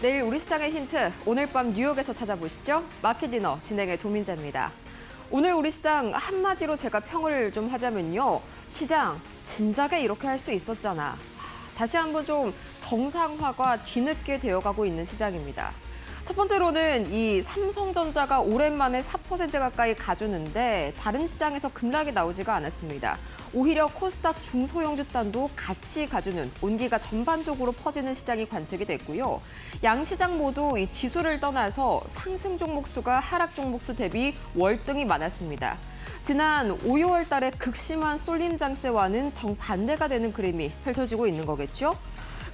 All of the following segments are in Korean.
내일 우리 시장의 힌트, 오늘 밤 뉴욕에서 찾아보시죠. 마켓 디너 진행의 조민재입니다. 오늘 우리 시장 한마디로 제가 평을 좀 하자면요. 시장, 진작에 이렇게 할 수 있었잖아. 다시 한번 좀 정상화가 뒤늦게 되어가고 있는 시장입니다. 첫 번째로는 이 삼성전자가 오랜만에 4% 가까이 가주는데 다른 시장에서 급락이 나오지가 않았습니다. 오히려 코스닥 중소형주단도 같이 가주는 온기가 전반적으로 퍼지는 시장이 관측이 됐고요. 양 시장 모두 이 지수를 떠나서 상승 종목 수가 하락 종목 수 대비 월등히 많았습니다. 지난 5, 6월 달에 극심한 쏠림 장세와는 정반대가 되는 그림이 펼쳐지고 있는 거겠죠?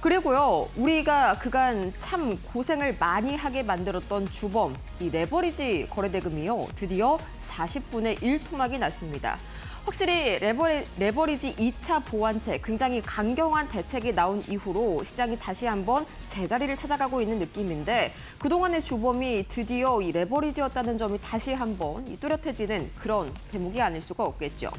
그리고요, 우리가 그간 참 고생을 많이 하게 만들었던 주범, 이 레버리지 거래대금이요, 드디어 40분의 1 토막이 났습니다. 확실히 레버리지 2차 보완책, 굉장히 강경한 대책이 나온 이후로 시장이 다시 한번 제자리를 찾아가고 있는 느낌인데 그동안의 주범이 드디어 이 레버리지였다는 점이 다시 한번 뚜렷해지는 그런 대목이 아닐 수가 없겠죠.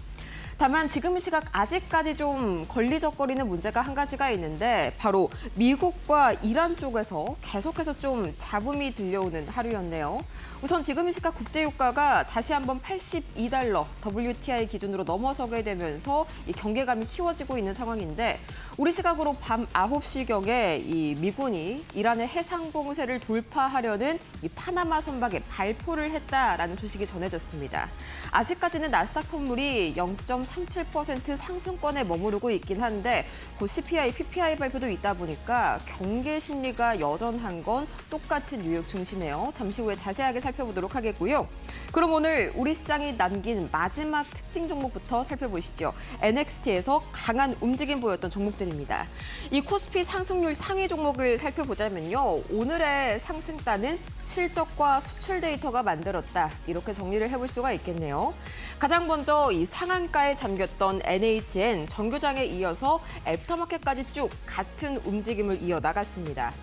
다만 지금 시각 아직까지 좀 걸리적거리는 문제가 한 가지가 있는데 바로 미국과 이란 쪽에서 계속해서 좀 잡음이 들려오는 하루였네요. 우선 지금 시각 국제유가가 다시 한번 82달러 WTI 기준으로 넘어서게 되면서 이 경계감이 키워지고 있는 상황인데 우리 시각으로 밤 9시경에 이 미군이 이란의 해상 봉쇄를 돌파하려는 이 파나마 선박에 발포를 했다라는 소식이 전해졌습니다. 아직까지는 나스닥 선물이 0.37% 상승권에 머무르고 있긴 한데 곧 CPI, PPI 발표도 있다 보니까 경계 심리가 여전한 건 똑같은 뉴욕 증시네요. 잠시 후에 자세하게 살펴보도록 하겠고요. 그럼 오늘 우리 시장이 남긴 마지막 특징 종목부터 살펴보시죠. NXT에서 강한 움직임 보였던 종목들입니다. 이 코스피 상승률 상위 종목을 살펴보자면요. 오늘의 상승단은 실적과 수출 데이터가 만들었다. 이렇게 정리를 해볼 수가 있겠네요. 가장 먼저 이 상한가에 잠겼던 NHN 정규장에 이어서 애프터마켓까지 쭉 같은 움직임을 이어나갔습니다.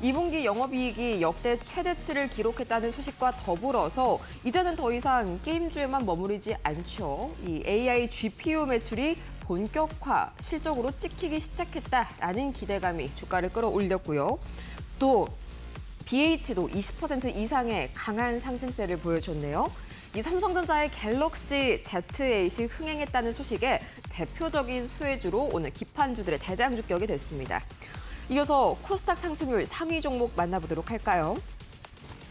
2분기 영업이익이 역대 최대치를 기록했다는 소식과 더불어서 이제는 더 이상 게임주에만 머무르지 않죠. 이 AI GPU 매출이 본격화 실적으로 찍히기 시작했다라는 기대감이 주가를 끌어올렸고요. 또 BH도 20% 이상의 강한 상승세를 보여줬네요. 이 삼성전자의 갤럭시 Z8이 흥행했다는 소식에 대표적인 수혜주로 오늘 기판주들의 대장주격이 됐습니다. 이어서 코스닥 상승률 상위 종목 만나보도록 할까요?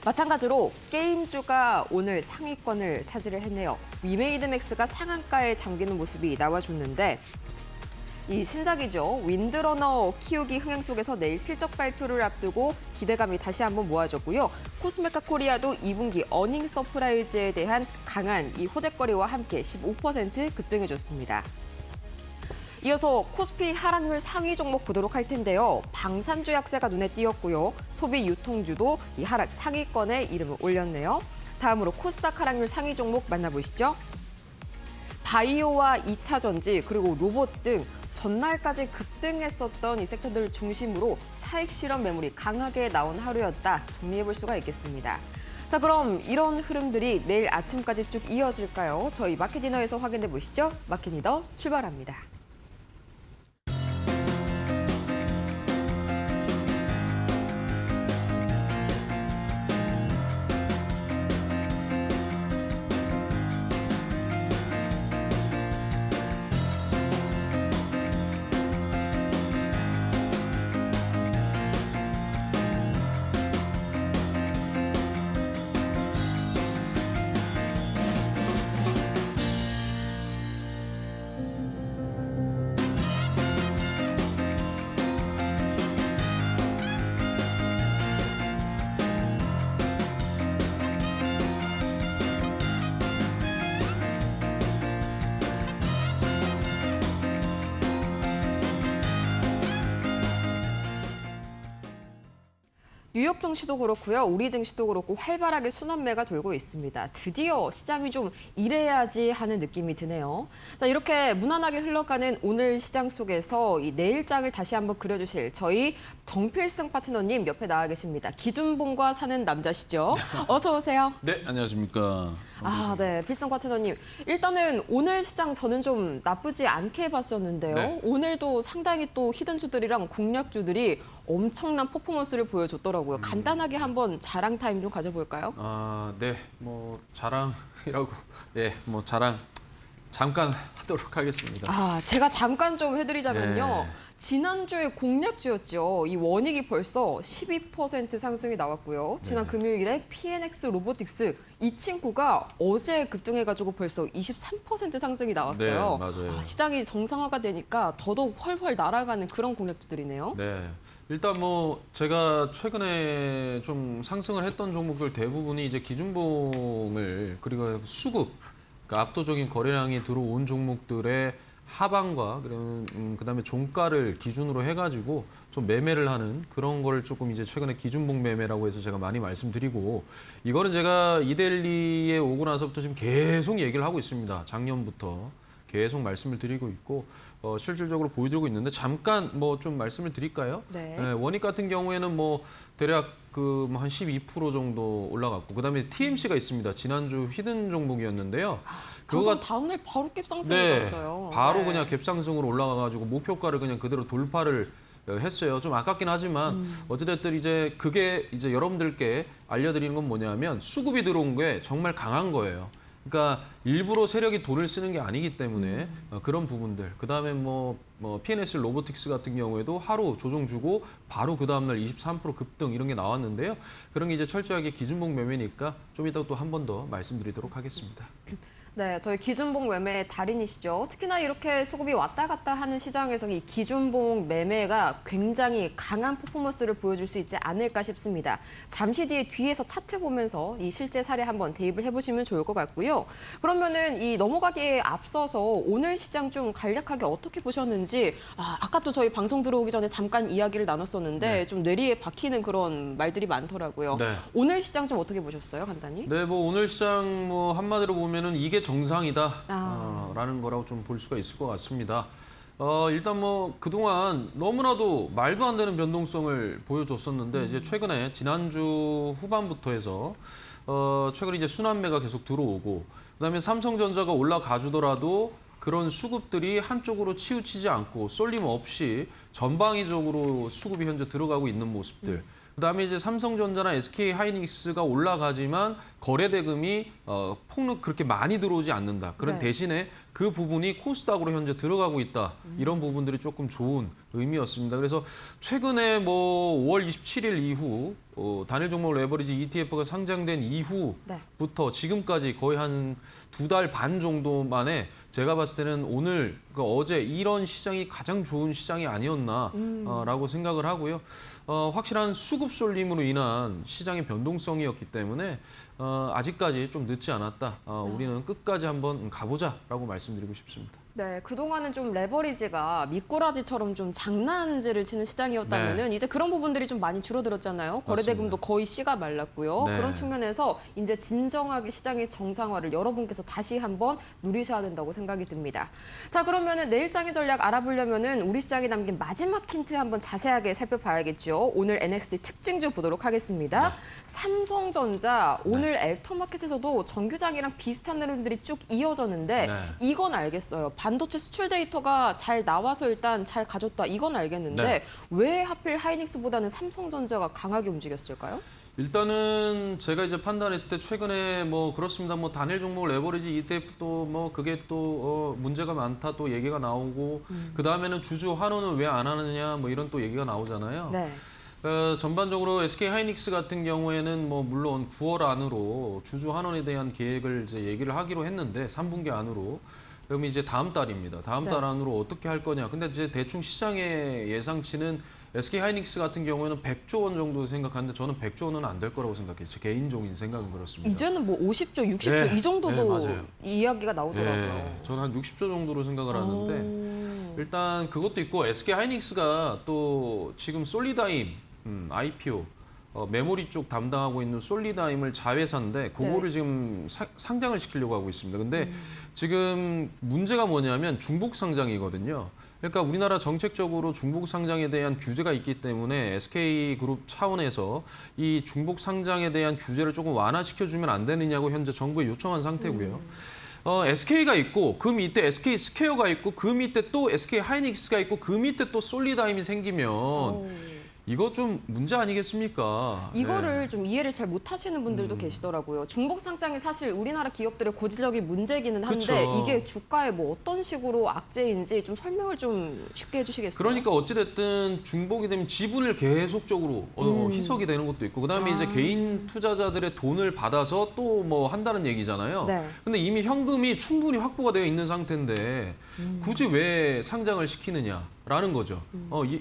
마찬가지로 게임주가 오늘 상위권을 차지를 했네요. 위메이드맥스가 상한가에 잠기는 모습이 나와줬는데 이 신작이죠. 윈드러너 키우기 흥행 속에서 내일 실적 발표를 앞두고 기대감이 다시 한번 모아졌고요. 코스메카 코리아도 2분기 어닝 서프라이즈에 대한 강한 이 호재거리와 함께 15% 급등해줬습니다. 이어서 코스피 하락률 상위 종목 보도록 할 텐데요. 방산주 약세가 눈에 띄었고요. 소비 유통주도 이 하락 상위권에 이름을 올렸네요. 다음으로 코스닥 하락률 상위 종목 만나보시죠. 바이오와 2차 전지 그리고 로봇 등 전날까지 급등했었던 이 섹터들 중심으로 차익 실현 매물이 강하게 나온 하루였다. 정리해볼 수가 있겠습니다. 자, 그럼 이런 흐름들이 내일 아침까지 쭉 이어질까요? 저희 마켓 디너에서 확인해 보시죠. 마켓 디너 출발합니다. 뉴욕 증시도 그렇고요. 우리 증시도 그렇고 활발하게 순환매가 돌고 있습니다. 드디어 시장이 좀 이래야지 하는 느낌이 드네요. 자, 이렇게 무난하게 흘러가는 오늘 시장 속에서 이 내일장을 다시 한번 그려주실 저희 정필승 파트너님 옆에 나와 계십니다. 기준봉과 사는 남자시죠. 어서 오세요. 네, 안녕하십니까. 네. 필승 파트너님. 일단은 오늘 시장 저는 좀 나쁘지 않게 봤었는데요. 네. 오늘도 상당히 또 히든주들이랑 공략주들이 엄청난 퍼포먼스를 보여줬더라고요. 간단하게 한번 자랑 타임 좀 가져볼까요? 네, 뭐 자랑이라고, 뭐 자랑 잠깐 하도록 하겠습니다. 제가 잠깐 좀 해드리자면요. 네. 지난주에 공략주였죠. 이 원익이 벌써 12% 상승이 나왔고요. 지난 네. 금요일에 PNX 로보틱스 이 친구가 어제 급등해가지고 벌써 23% 상승이 나왔어요. 네, 맞아요. 시장이 정상화가 되니까 더더욱 훨훨 날아가는 그런 공략주들이네요. 네, 일단 뭐 제가 최근에 좀 상승을 했던 종목들 대부분이 이제 기준봉을 그리고 수급, 그러니까 압도적인 거래량이 들어온 종목들의 하방과 그다음에 종가를 기준으로 해가지고 좀 매매를 하는 그런 걸 조금 이제 최근에 기준봉 매매라고 해서 제가 많이 말씀드리고, 이거는 제가 이데일리에 오고 나서부터 지금 계속 얘기를 하고 있습니다. 작년부터 계속 말씀을 드리고 있고 실질적으로 보여드리고 있는데, 잠깐 뭐 좀 말씀을 드릴까요? 네. 원익 같은 경우에는 뭐 대략 한 12% 정도 올라갔고, 그다음에 TMC가 있습니다. 지난주 히든 종목이었는데요. 그거 다음날 바로 갭상승이 났어요. 바로 네. 그냥 갭상승으로 올라가가지고 목표가를 그냥 그대로 돌파를 했어요. 좀 아깝긴 하지만 어찌됐든 이제 그게 이제 여러분들께 알려드리는 건 뭐냐면, 수급이 들어온 게 정말 강한 거예요. 그러니까 일부러 세력이 돈을 쓰는 게 아니기 때문에 그런 부분들. 그다음에 뭐 PNS 로보틱스 같은 경우에도 하루 조정 주고 바로 그 다음날 23% 급등 이런 게 나왔는데요. 그런 게 이제 철저하게 기준봉 매매니까 좀 이따 또 한 번 더 말씀드리도록 하겠습니다. 네, 저희 기준봉 매매의 달인이시죠. 특히나 이렇게 수급이 왔다 갔다 하는 시장에서 이 기준봉 매매가 굉장히 강한 퍼포먼스를 보여줄 수 있지 않을까 싶습니다. 잠시 뒤에 뒤에서 차트 보면서 이 실제 사례 한번 대입을 해보시면 좋을 것 같고요. 그러면은 이 넘어가기에 앞서서 오늘 시장 좀 간략하게 어떻게 보셨는지, 아까 또 저희 방송 들어오기 전에 잠깐 이야기를 나눴었는데 네. 좀 뇌리에 박히는 그런 말들이 많더라고요. 네. 오늘 시장 좀 어떻게 보셨어요, 간단히? 네, 뭐 오늘 시장 뭐 한마디로 보면은 이게 정상이다 라는 거라고 좀 볼 수가 있을 것 같습니다. 일단 뭐 그동안 너무나도 말도 안 되는 변동성을 보여줬었는데, 이제 최근에 지난주 후반부터 해서 최근 이제 순환매가 계속 들어오고, 그다음에 삼성전자가 올라가 주더라도 그런 수급들이 한쪽으로 치우치지 않고 쏠림 없이 전방위적으로 수급이 현재 들어가고 있는 모습들. 그다음에 이제 삼성전자나 SK 하이닉스가 올라가지만 거래 대금이 폭락 그렇게 많이 들어오지 않는다. 그런 네. 대신에 그 부분이 코스닥으로 현재 들어가고 있다. 이런 부분들이 조금 좋은 의미였습니다. 그래서 최근에 뭐 5월 27일 이후 단일 종목 레버리지 ETF가 상장된 이후부터 지금까지 거의 한 2달 반 정도 만에 제가 봤을 때는 오늘 어제 이런 시장이 가장 좋은 시장이 아니었나라고 생각을 하고요. 확실한 수급 쏠림으로 인한 시장의 변동성이었기 때문에 아직까지 좀 늦지 않았다. 우리는 끝까지 한번 가보자라고 말씀드리고 싶습니다. 네, 그동안은 좀 레버리지가 미꾸라지처럼 좀 장난질을 치는 시장이었다면은 이제 그런 부분들이 좀 많이 줄어들었잖아요. 거래대금도 거의 씨가 말랐고요. 네. 그런 측면에서 이제 진정하게 시장의 정상화를 여러분께서 다시 한번 누리셔야 된다고 생각이 듭니다. 자, 그러면은 내일장의 전략 알아보려면은 우리 시장이 남긴 마지막 힌트 한번 자세하게 살펴봐야겠죠. 오늘 NXT 특징주 보도록 하겠습니다. 삼성전자 오늘 엘터마켓에서도 정규장이랑 비슷한 흐름들이 쭉 이어졌는데 이건 알겠어요. 반도체 수출 데이터가 잘 나와서 일단 잘 가졌다. 이건 알겠는데 왜 하필 하이닉스보다는 삼성전자가 강하게 움직였을까요? 일단은 제가 이제 판단했을 때 최근에 뭐 그렇습니다. 뭐 단일 종목 레버리지 ETF도 뭐 그게 또 문제가 많다 또 얘기가 나오고 그 다음에는 주주 환원을 왜 안 하느냐 뭐 이런 또 얘기가 나오잖아요. 네. 전반적으로 SK 하이닉스 같은 경우에는 뭐 물론 9월 안으로 주주 환원에 대한 계획을 이제 얘기를 하기로 했는데 3분기 안으로. 그러면 이제 다음 달입니다. 다음 달 안으로 어떻게 할 거냐. 근데 이제 대충 시장의 예상치는 SK 하이닉스 같은 경우에는 100조 원 정도 생각하는데 저는 100조 원은 안 될 거라고 생각해요. 제 개인적인 생각은 그렇습니다. 이제는 뭐 50조, 60조 이 정도도 이야기가 나오더라고요. 저는 한 60조 정도로 생각을 하는데 일단 그것도 있고 SK 하이닉스가 또 지금 솔리다임 IPO 메모리 쪽 담당하고 있는 솔리다임을 자회사인데 그거를 네. 지금 상장을 시키려고 하고 있습니다. 근데 지금 문제가 뭐냐면 중복 상장이거든요. 그러니까 우리나라 정책적으로 중복 상장에 대한 규제가 있기 때문에 SK그룹 차원에서 이 중복 상장에 대한 규제를 조금 완화시켜주면 안 되느냐고 현재 정부에 요청한 상태고요. SK가 있고 그 밑에 SK 스퀘어가 있고 그 밑에 또 SK 하이닉스가 있고 그 밑에 또 솔리다임이 생기면 이거 좀 문제 아니겠습니까? 이거를 네. 좀 이해를 잘 못하시는 분들도 계시더라고요. 중복 상장이 사실 우리나라 기업들의 고질적인 문제기는 한데 그쵸. 이게 주가에 뭐 어떤 식으로 악재인지 좀 설명을 좀 쉽게 해주시겠어요? 그러니까 어찌됐든 중복이 되면 지분을 계속적으로 희석이 되는 것도 있고 그다음에 이제 개인 투자자들의 돈을 받아서 또 뭐 한다는 얘기잖아요. 네. 근데 이미 현금이 충분히 확보가 되어 있는 상태인데 굳이 왜 상장을 시키느냐라는 거죠.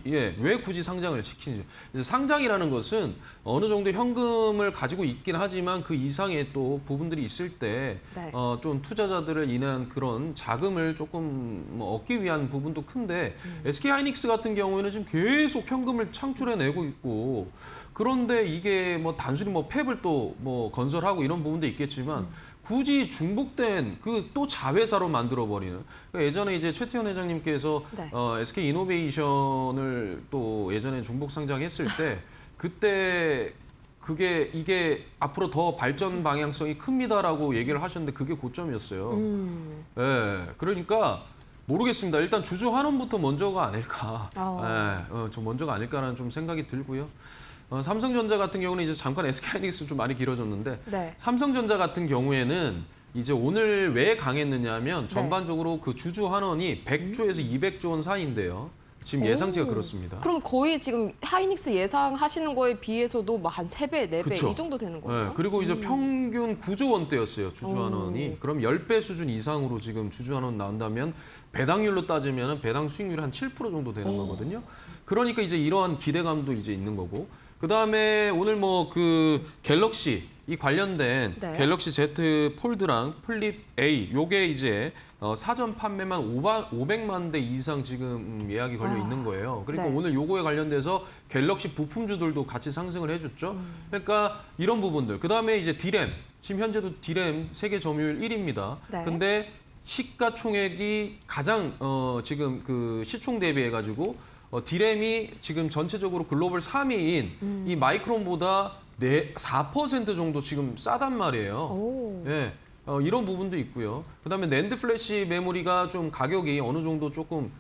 왜 굳이 상장을 시키느냐. 이제 상장이라는 것은 어느 정도 현금을 가지고 있긴 하지만 그 이상의 또 부분들이 있을 때 네. 좀 투자자들을 인한 그런 자금을 조금 뭐 얻기 위한 부분도 큰데 SK 하이닉스 같은 경우에는 지금 계속 현금을 창출해내고 있고 그런데 이게 뭐 단순히 뭐 팹을 또 뭐 건설하고 이런 부분도 있겠지만 굳이 중복된 그 또 자회사로 만들어버리는 그러니까 예전에 이제 최태원 회장님께서 네. SK 이노베이션을 또 예전에 중복 상장했을 때 그때 이게 앞으로 더 발전 방향성이 큽니다라고 얘기를 하셨는데 그게 고점이었어요. 예, 그러니까 모르겠습니다. 일단 주주 환원부터 먼저가 아닐까. 좀 먼저가 아닐까라는 좀 생각이 들고요. 삼성전자 같은 경우는 이제 잠깐 SK하이닉스 좀 많이 길어졌는데 네. 삼성전자 같은 경우에는 이제 오늘 왜 강했느냐면 전반적으로 그 주주 환원이 100조에서 200조 원 사이인데요. 지금 예상치가 그렇습니다. 그럼 거의 지금 하이닉스 예상하시는 거에 비해서도 뭐 한 3배, 4배 그쵸. 이 정도 되는 거예요? 네, 그리고 이제 평균 9조 원대였어요. 주주환원이. 그럼 10배 수준 이상으로 지금 주주환원 나온다면 배당률로 따지면 배당 수익률이 한 7% 정도 되는 거거든요. 그러니까 이제 이러한 기대감도 이제 있는 거고. 그다음에 오늘 뭐 그 갤럭시 이 관련된 네. 갤럭시 Z 폴드랑 플립 A 요게 이제 사전 판매만 500만 대 이상 지금 예약이 걸려 있는 거예요. 그러니까 네. 오늘 요거에 관련돼서 갤럭시 부품주들도 같이 상승을 해줬죠. 그러니까 이런 부분들. 그다음에 이제 디램. 지금 현재도 디램 세계 점유율 1위입니다. 네. 근데 시가총액이 가장 지금 그 시총 대비해 가지고 디램이 지금 전체적으로 글로벌 3위인 이 마이크론보다 4% 정도 지금 싸단 말이에요. 오. 예. 이런 부분도 있고요. 그다음에 낸드 플래시 메모리가 좀 가격이 어느 정도 조금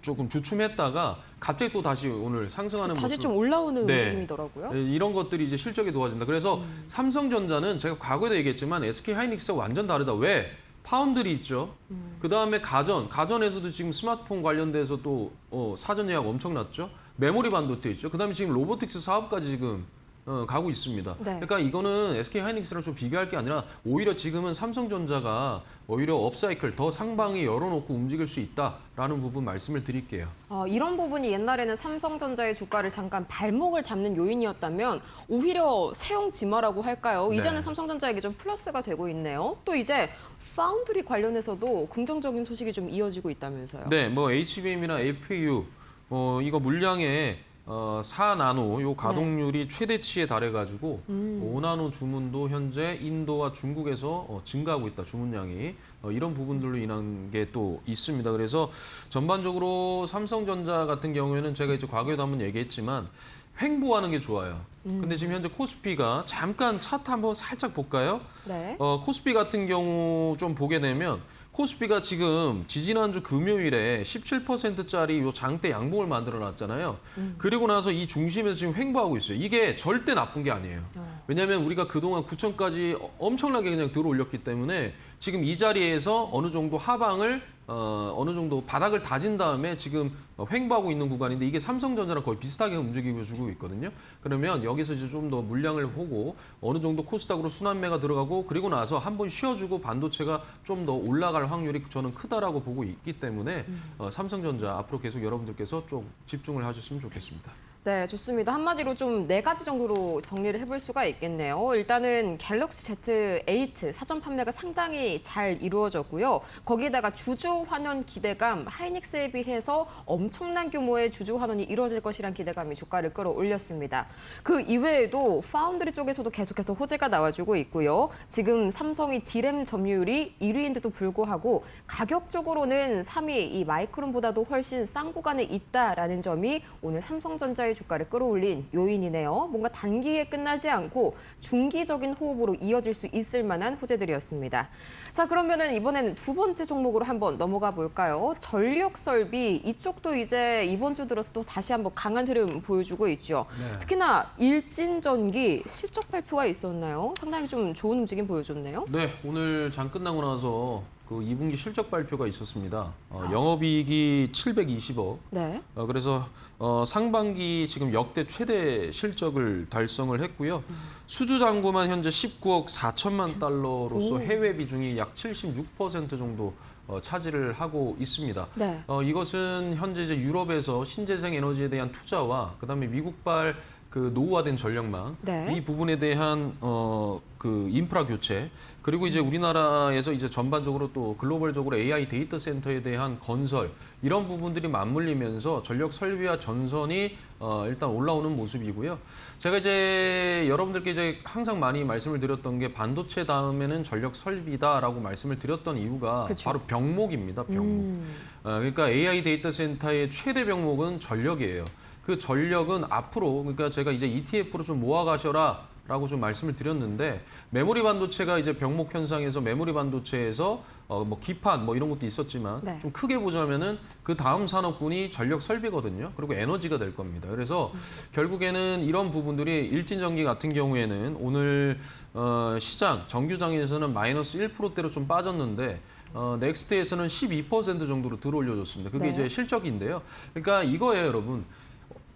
조금 주춤했다가 갑자기 또 다시 오늘 상승하는 다시 모습. 좀 올라오는 네. 움직임이더라고요. 네, 이런 것들이 이제 실적에 도와준다. 그래서 삼성전자는 제가 과거에도 얘기했지만 SK 하이닉스와 완전 다르다. 왜? 파운드리 있죠. 그다음에 가전에서도 지금 스마트폰 관련돼서 또 사전 예약 엄청났죠. 메모리 반도체 있죠. 그다음에 지금 로보틱스 사업까지 지금 가고 있습니다. 네. 그러니까 이거는 SK 하이닉스랑 좀 비교할 게 아니라 오히려 지금은 삼성전자가 오히려 업사이클 더 상방이 열어놓고 움직일 수 있다라는 부분 말씀을 드릴게요. 이런 부분이 옛날에는 삼성전자의 주가를 잠깐 발목을 잡는 요인이었다면 오히려 세용지마라고 할까요? 네. 이제는 삼성전자에게 좀 플러스가 되고 있네요. 또 이제 파운드리 관련해서도 긍정적인 소식이 좀 이어지고 있다면서요. 네, 뭐 HBM이나 APU 이거 물량에 4나노 요 가동률이 최대치에 달해가지고 5나노 주문도 현재 인도와 중국에서 증가하고 있다 주문량이 이런 부분들로 인한 게 또 있습니다. 그래서 전반적으로 삼성전자 같은 경우에는 제가 이제 과거에도 한번 얘기했지만 횡보하는 게 좋아요. 근데 지금 현재 코스피가 잠깐 차트 한번 살짝 볼까요? 네. 코스피 같은 경우 좀 보게 되면 코스피가 지금 지지난주 금요일에 17%짜리 요 장대 양봉을 만들어 놨잖아요. 그리고 나서 이 중심에서 지금 횡보하고 있어요. 이게 절대 나쁜 게 아니에요. 왜냐하면 우리가 그동안 9천까지 엄청나게 그냥 들어올렸기 때문에 지금 이 자리에서 어느 정도 하방을 어느 정도 바닥을 다진 다음에 지금 횡보하고 있는 구간인데 이게 삼성전자랑 거의 비슷하게 움직이고 주고 있거든요. 그러면 여기서 이제 좀 더 물량을 보고 어느 정도 코스닥으로 순환매가 들어가고 그리고 나서 한번 쉬어주고 반도체가 좀 더 올라갈 확률이 저는 크다라고 보고 있기 때문에 삼성전자 앞으로 계속 여러분들께서 좀 집중을 하셨으면 좋겠습니다. 네, 좋습니다. 한마디로 좀 4가지 정도로 정리를 해볼 수가 있겠네요. 일단은 갤럭시 Z8 사전 판매가 상당히 잘 이루어졌고요. 거기에다가 주주 환원 기대감, 하이닉스에 비해서 엄청난 규모의 주주 환원이 이루어질 것이란 기대감이 주가를 끌어올렸습니다. 그 이외에도 파운드리 쪽에서도 계속해서 호재가 나와주고 있고요. 지금 삼성이 D램 점유율이 1위인데도 불구하고 가격적으로는 3위 이 마이크론보다도 훨씬 싼 구간에 있다라는 점이 오늘 삼성전자의 주가를 끌어올린 요인이네요. 뭔가 단기에 끝나지 않고 중기적인 호흡으로 이어질 수 있을 만한 호재들이었습니다. 자, 그러면은 이번에는 두 번째 종목으로 한번 넘어가 볼까요? 전력 설비 이쪽도 이제 이번 주 들어서 또 다시 한번 강한 흐름 보여주고 있죠. 네. 특히나 일진전기 실적 발표가 있었나요? 상당히 좀 좋은 움직임 보여줬네요. 네, 오늘 장 끝나고 나서 그 2분기 실적 발표가 있었습니다. 영업이익이 720억. 네. 그래서 상반기 지금 역대 최대 실적을 달성을 했고요. 수주 잔고만 현재 19억 4천만 달러로서 해외 비중이 약 76% 정도 차지를 하고 있습니다. 네. 이것은 현재 이제 유럽에서 신재생 에너지에 대한 투자와 그다음에 미국발 그 노후화된 전력망 네. 이 부분에 대한 그 인프라 교체 그리고 이제 우리나라에서 이제 전반적으로 또 글로벌적으로 AI 데이터 센터에 대한 건설 이런 부분들이 맞물리면서 전력 설비와 전선이 일단 올라오는 모습이고요. 제가 이제 여러분들께 이제 항상 많이 말씀을 드렸던 게 반도체 다음에는 전력 설비다라고 말씀을 드렸던 이유가 그쵸. 바로 병목입니다. 병목. 그러니까 AI 데이터 센터의 최대 병목은 전력이에요. 그 전력은 앞으로 그러니까 제가 이제 ETF로 좀 모아가셔라라고 좀 말씀을 드렸는데 메모리 반도체가 이제 병목 현상에서 메모리 반도체에서 뭐 기판 뭐 이런 것도 있었지만 네. 좀 크게 보자면은 그 다음 산업군이 전력 설비거든요. 그리고 에너지가 될 겁니다. 그래서 결국에는 이런 부분들이 일진전기 같은 경우에는 오늘 시장 정규장에서는 마이너스 1%대로 좀 빠졌는데. 넥스트에서는 12% 정도로 들어올려줬습니다. 그게 네. 이제 실적인데요. 그러니까 이거예요, 여러분.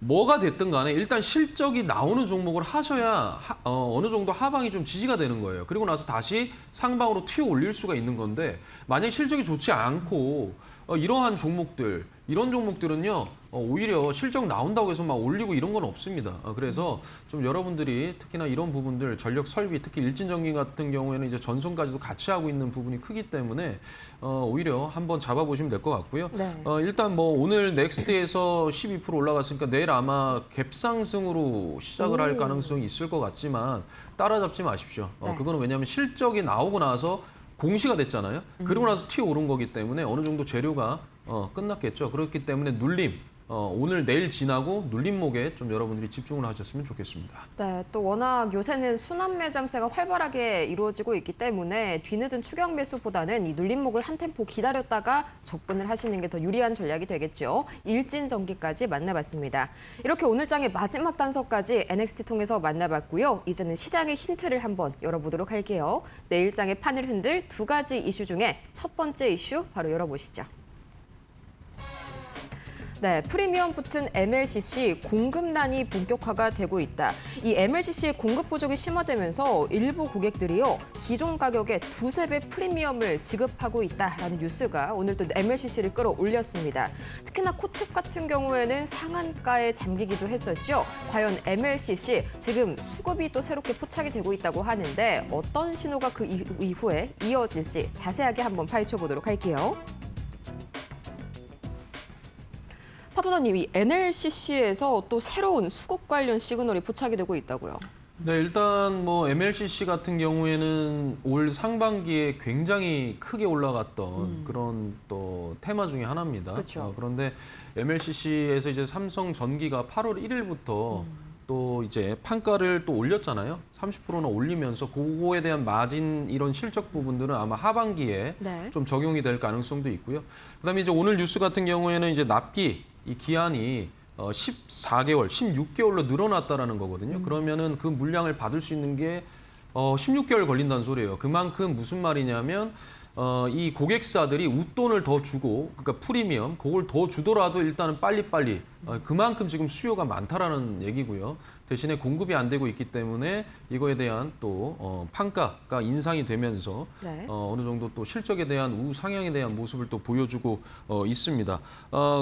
뭐가 됐든 간에 일단 실적이 나오는 종목을 하셔야 어느 정도 하방이 좀 지지가 되는 거예요. 그리고 나서 다시 상방으로 튀어 올릴 수가 있는 건데 만약에 실적이 좋지 않고 이러한 종목들, 이런 종목들은요 오히려 실적 나온다고 해서 막 올리고 이런 건 없습니다. 그래서 좀 여러분들이 특히나 이런 부분들 전력 설비, 특히 일진전기 같은 경우에는 이제 전선까지도 같이 하고 있는 부분이 크기 때문에 오히려 한번 잡아보시면 될 것 같고요. 네. 일단 뭐 오늘 넥스트에서 12% 올라갔으니까 내일 아마 갭상승으로 시작을 할 가능성이 있을 것 같지만 따라잡지 마십시오. 네. 그거는 왜냐하면 실적이 나오고 나서 공시가 됐잖아요. 그리고 나서 튀어 오른 거기 때문에 어느 정도 재료가 끝났겠죠. 그렇기 때문에 눌림, 오늘 내일 지나고 눌림목에 좀 여러분들이 집중을 하셨으면 좋겠습니다. 네, 또 워낙 요새는 순환 매장세가 활발하게 이루어지고 있기 때문에 뒤늦은 추격 매수보다는 이 눌림목을 한 템포 기다렸다가 접근을 하시는 게 더 유리한 전략이 되겠죠. 일진전기까지 만나봤습니다. 이렇게 오늘 장의 마지막 단서까지 NXT 통해서 만나봤고요. 이제는 시장의 힌트를 한번 열어보도록 할게요. 내일 장의 판을 흔들 2가지 이슈 중에 첫 번째 이슈 바로 열어보시죠. 네, 프리미엄 붙은 MLCC 공급난이 본격화가 되고 있다. 이 MLCC의 공급 부족이 심화되면서 일부 고객들이요 기존 가격의 2~3배 프리미엄을 지급하고 있다라는 뉴스가 오늘 또 MLCC를 끌어올렸습니다. 특히나 코칩 같은 경우에는 상한가에 잠기기도 했었죠. 과연 MLCC 지금 수급이 또 새롭게 포착이 되고 있다고 하는데 어떤 신호가 그 이후에 이어질지 자세하게 한번 파헤쳐 보도록 할게요. 파트너님, 이 NLCC에서 또 새로운 수급 관련 시그널이 포착이 되고 있다고요? 네, 일단 뭐 MLCC 같은 경우에는 올 상반기에 굉장히 크게 올라갔던 그런 또 테마 중에 하나입니다. 그렇죠. 그런데 MLCC에서 이제 삼성전기가 8월 1일부터 또 이제 판가를 또 올렸잖아요. 30%나 올리면서 그거에 대한 마진 이런 실적 부분들은 아마 하반기에 네. 좀 적용이 될 가능성도 있고요. 그다음에 이제 오늘 뉴스 같은 경우에는 이제 납기 이 기한이 14개월, 16개월로 늘어났다라는 거거든요. 그러면은 그 물량을 받을 수 있는 게 16개월 걸린다는 소리예요. 그만큼 무슨 말이냐면 이 고객사들이 웃돈을 더 주고, 그러니까 프리미엄, 그걸 더 주더라도 일단은 빨리빨리 그만큼 지금 수요가 많다라는 얘기고요. 대신에 공급이 안 되고 있기 때문에 이거에 대한 또 판가가 인상이 되면서 네. 어느 정도 또 실적에 대한 우상향에 대한 모습을 또 보여주고 있습니다.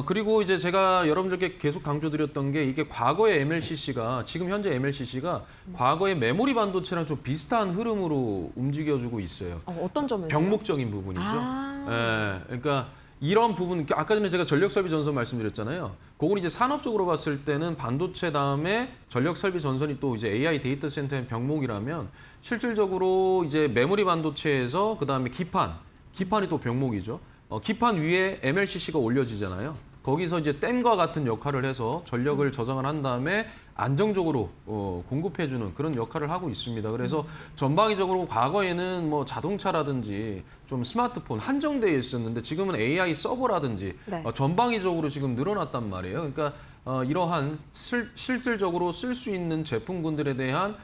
그리고 이제 제가 여러분들께 계속 강조드렸던 게 이게 과거의 MLCC가 지금 현재 MLCC가 과거의 메모리 반도체랑 좀 비슷한 흐름으로 움직여주고 있어요. 어떤 점에서? 병목적인 부분이죠. 예, 그러니까 이런 부분, 아까 전에 제가 전력설비 전선 말씀드렸잖아요. 그건 이제 산업적으로 봤을 때는 반도체 다음에 전력설비 전선이 또 이제 AI 데이터 센터의 병목이라면 실질적으로 이제 메모리 반도체에서 그 다음에 기판이 또 병목이죠. 기판 위에 MLCC가 올려지잖아요. 거기서 이제 댐과 같은 역할을 해서 전력을 저장을 한 다음에 안정적으로 공급해주는 그런 역할을 하고 있습니다. 그래서 전방위적으로 과거에는 뭐 자동차라든지 좀 스마트폰 한정되어 있었는데 지금은 AI 서버라든지 네. 전방위적으로 지금 늘어났단 말이에요. 그러니까 이러한 실질적으로 쓸 수 있는 제품군들에 대한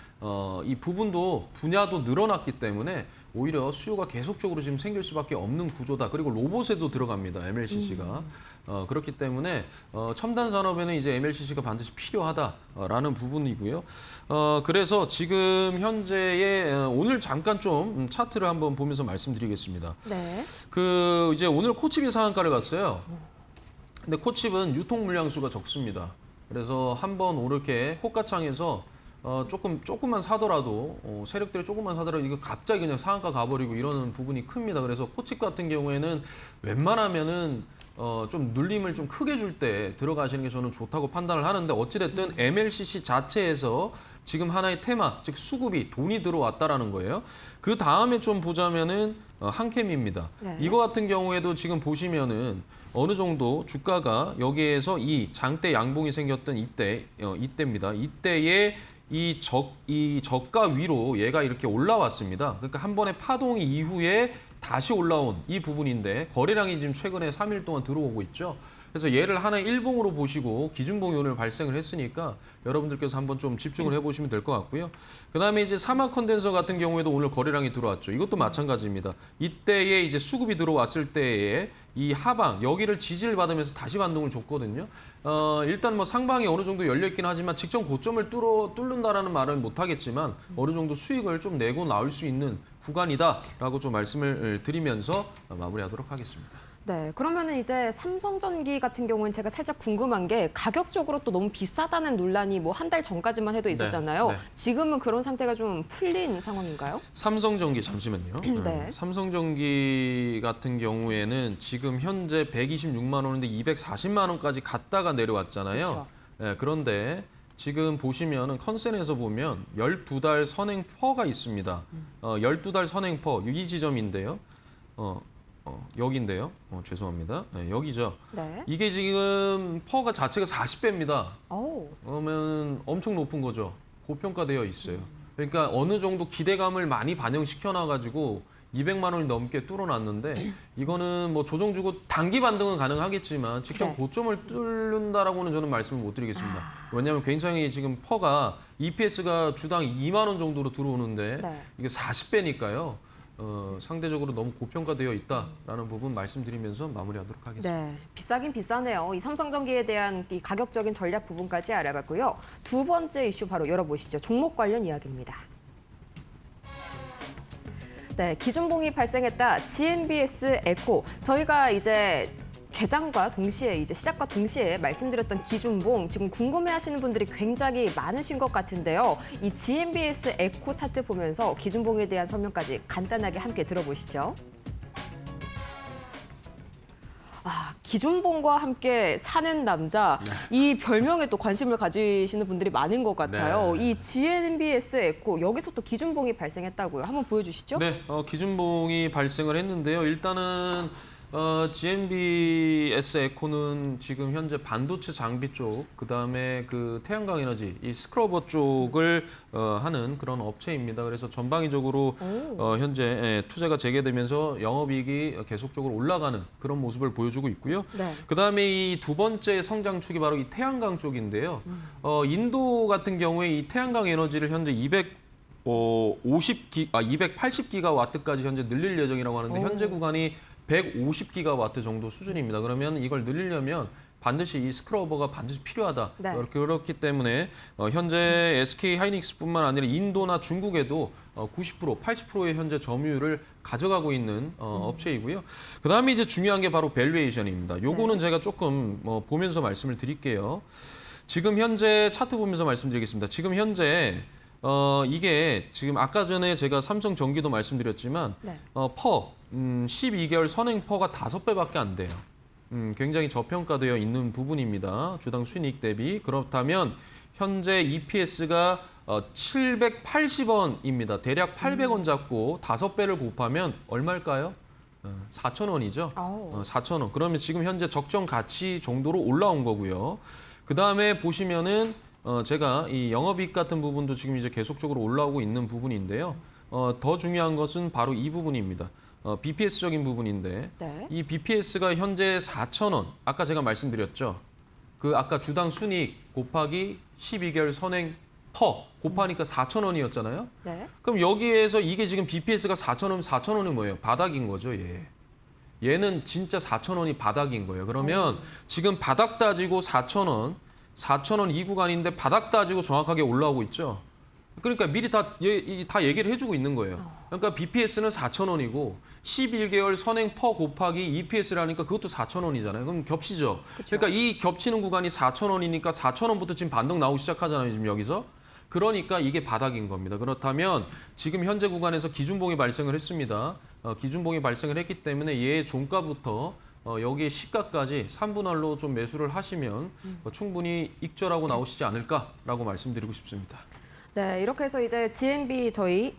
이 부분도 분야도 늘어났기 때문에 오히려 수요가 계속적으로 지금 생길 수밖에 없는 구조다. 그리고 로봇에도 들어갑니다. MLCC가. 그렇기 때문에 첨단 산업에는 이제 MLCC가 반드시 필요하다라는 부분이고요. 그래서 지금 현재의 오늘 잠깐 좀 차트를 한번 보면서 말씀드리겠습니다. 네. 이제 오늘 코칩이 상한가를 갔어요. 근데 코칩은 유통 물량수가 적습니다. 그래서 한번 이렇게 호가창에서 조금만 사더라도 세력들이 조금만 사더라도 이거 갑자기 그냥 상한가 가버리고 이러는 부분이 큽니다. 그래서 코칩 같은 경우에는 웬만하면은 좀 눌림을 좀 크게 줄 때 들어가시는 게 저는 좋다고 판단을 하는데 어찌됐든 MLCC 자체에서 지금 하나의 테마, 즉 수급이 돈이 들어왔다라는 거예요. 그 다음에 좀 보자면은 한캠입니다. 네. 이거 같은 경우에도 지금 보시면은 어느 정도 주가가 여기에서 이 장대 양봉이 생겼던 이때입니다. 이때에 이 저가 위로 얘가 이렇게 올라왔습니다. 그러니까 한 번의 파동 이후에 다시 올라온 이 부분인데 거래량이 지금 최근에 3일 동안 들어오고 있죠. 그래서 얘를 하나의 일봉으로 보시고 기준봉이 오늘 발생을 했으니까 여러분들께서 한번 좀 집중을 해보시면 될 것 같고요. 그다음에 이제 사막 컨덴서 같은 경우에도 오늘 거래량이 들어왔죠. 이것도 마찬가지입니다. 이때에 이제 수급이 들어왔을 때에 이 하방 여기를 지지를 받으면서 다시 반동을 줬거든요. 일단 뭐 상방이 어느 정도 열려 있긴 하지만 직전 고점을 뚫는다라는 말은 못 하겠지만 어느 정도 수익을 좀 내고 나올 수 있는 구간이다라고 좀 말씀을 드리면서 마무리하도록 하겠습니다. 네, 그러면은 이제 삼성전기 같은 경우는 제가 살짝 궁금한 게 가격적으로 또 너무 비싸다는 논란이 뭐 한 달 전까지만 해도 있었잖아요. 네. 지금은 그런 상태가 좀 풀린 상황인가요? 삼성전기 잠시만요. 네. 삼성전기 같은 경우에는 지금 현재 126만 원인데 240만 원까지 갔다가 내려왔잖아요. 그렇죠. 네, 그런데 지금 보시면은 컨센에서 보면 12달 선행퍼가 있습니다. 12달 선행퍼 이 지점인데요. 여기인데요. 죄송합니다. 네, 여기죠. 네. 이게 지금 퍼가 자체가 40배입니다. 오. 그러면 엄청 높은 거죠. 고평가되어 있어요. 그러니까 어느 정도 기대감을 많이 반영시켜 놔가지고 200만 원이 넘게 뚫어놨는데 이거는 뭐 조정 주고 단기 반등은 가능하겠지만 직접 네. 고점을 뚫는다라고는 저는 말씀을 못 드리겠습니다. 왜냐하면 굉장히 지금 퍼가 EPS가 주당 2만 원 정도로 들어오는데 네. 이게 40배니까요. 상대적으로 너무 고평가되어 있다라는 부분 말씀드리면서 마무리하도록 하겠습니다. 네, 비싸긴 비싸네요. 이 삼성전기에 대한 이 가격적인 전략 부분까지 알아봤고요. 두 번째 이슈 바로 열어보시죠. 종목 관련 이야기입니다. 네, 기준봉이 발생했다. GMBS 에코. 저희가 이제 개장과 동시에 이제 시작과 동시에 말씀드렸던 기준봉 지금 궁금해하시는 분들이 굉장히 많으신 것 같은데요. 이 GMBS 에코 차트 보면서 기준봉에 대한 설명까지 간단하게 함께 들어보시죠. 기준봉과 함께 사는 남자, 이 별명에 또 관심을 가지시는 분들이 많은 것 같아요. 네. 이 GMBS 에코, 여기서 또 기준봉이 발생했다고요. 한번 보여주시죠. 네, 기준봉이 발생을 했는데요. 일단은 GMBS 에코는 지금 현재 반도체 장비 쪽, 그다음에 그 태양광 에너지, 이 스크러버 쪽을 하는 그런 업체입니다. 그래서 전방위적으로 현재 투자가 재개되면서 영업이익이 계속적으로 올라가는 그런 모습을 보여주고 있고요. 네. 그다음에 이 두 번째 성장축이 바로 이 태양광 쪽인데요. 인도 같은 경우에 이 태양광 에너지를 현재 280기가와트까지 현재 늘릴 예정이라고 하는데 오. 현재 구간이 150기가와트 정도 수준입니다. 그러면 이걸 늘리려면 반드시 이 스크러버가 반드시 필요하다. 네. 그렇기 때문에 현재 SK 하이닉스뿐만 아니라 인도나 중국에도 90%, 80%의 현재 점유율을 가져가고 있는 업체이고요. 그다음에 이제 중요한 게 바로 밸류에이션입니다. 요거는 제가 조금 보면서 말씀을 드릴게요. 지금 현재 차트 보면서 말씀드리겠습니다. 지금 현재 이게 지금 아까 전에 제가 삼성 전기도 말씀드렸지만 네. 12개월 선행 퍼가 5배밖에 안 돼요. 굉장히 저평가되어 있는 부분입니다. 주당 순이익 대비. 그렇다면 현재 EPS가 780원입니다. 대략 800원 잡고 5배를 곱하면 얼마일까요? 4,000원이죠. 4,000원. 그러면 지금 현재 적정 가치 정도로 올라온 거고요. 그 다음에 보시면은 제가 이 영업이익 같은 부분도 지금 이제 계속적으로 올라오고 있는 부분인데요. 더 중요한 것은 바로 이 부분입니다. BPS적인 부분인데 네. 이 BPS가 현재 4,000원. 아까 제가 말씀드렸죠. 그 아까 주당 순이익 곱하기 12개월 선행 퍼 곱하니까 4,000원이었잖아요. 네. 그럼 여기에서 이게 지금 BPS가 4,000원, 4,000원이 뭐예요? 바닥인 거죠, 얘는 진짜 4,000원이 바닥인 거예요. 그러면 지금 바닥 따지고 4,000원, 4,000원 이 구간인데 바닥 따지고 정확하게 올라오고 있죠. 그러니까 미리 다 얘기를 해주고 있는 거예요. 그러니까 BPS는 4,000원이고 11개월 선행 퍼 곱하기 EPS라니까 그것도 4,000원이잖아요. 그럼 겹치죠. 그쵸. 그러니까 이 겹치는 구간이 4,000원이니까 4,000원부터 지금 반등 나오기 시작하잖아요. 지금 여기서. 그러니까 이게 바닥인 겁니다. 그렇다면 지금 현재 구간에서 기준봉이 발생을 했습니다. 기준봉이 발생을 했기 때문에 얘 종가부터 여기에 시가까지 3분할로 좀 매수를 하시면 충분히 익절하고 나오시지 않을까라고 말씀드리고 싶습니다. 네, 이렇게 해서 이제 GMB 저희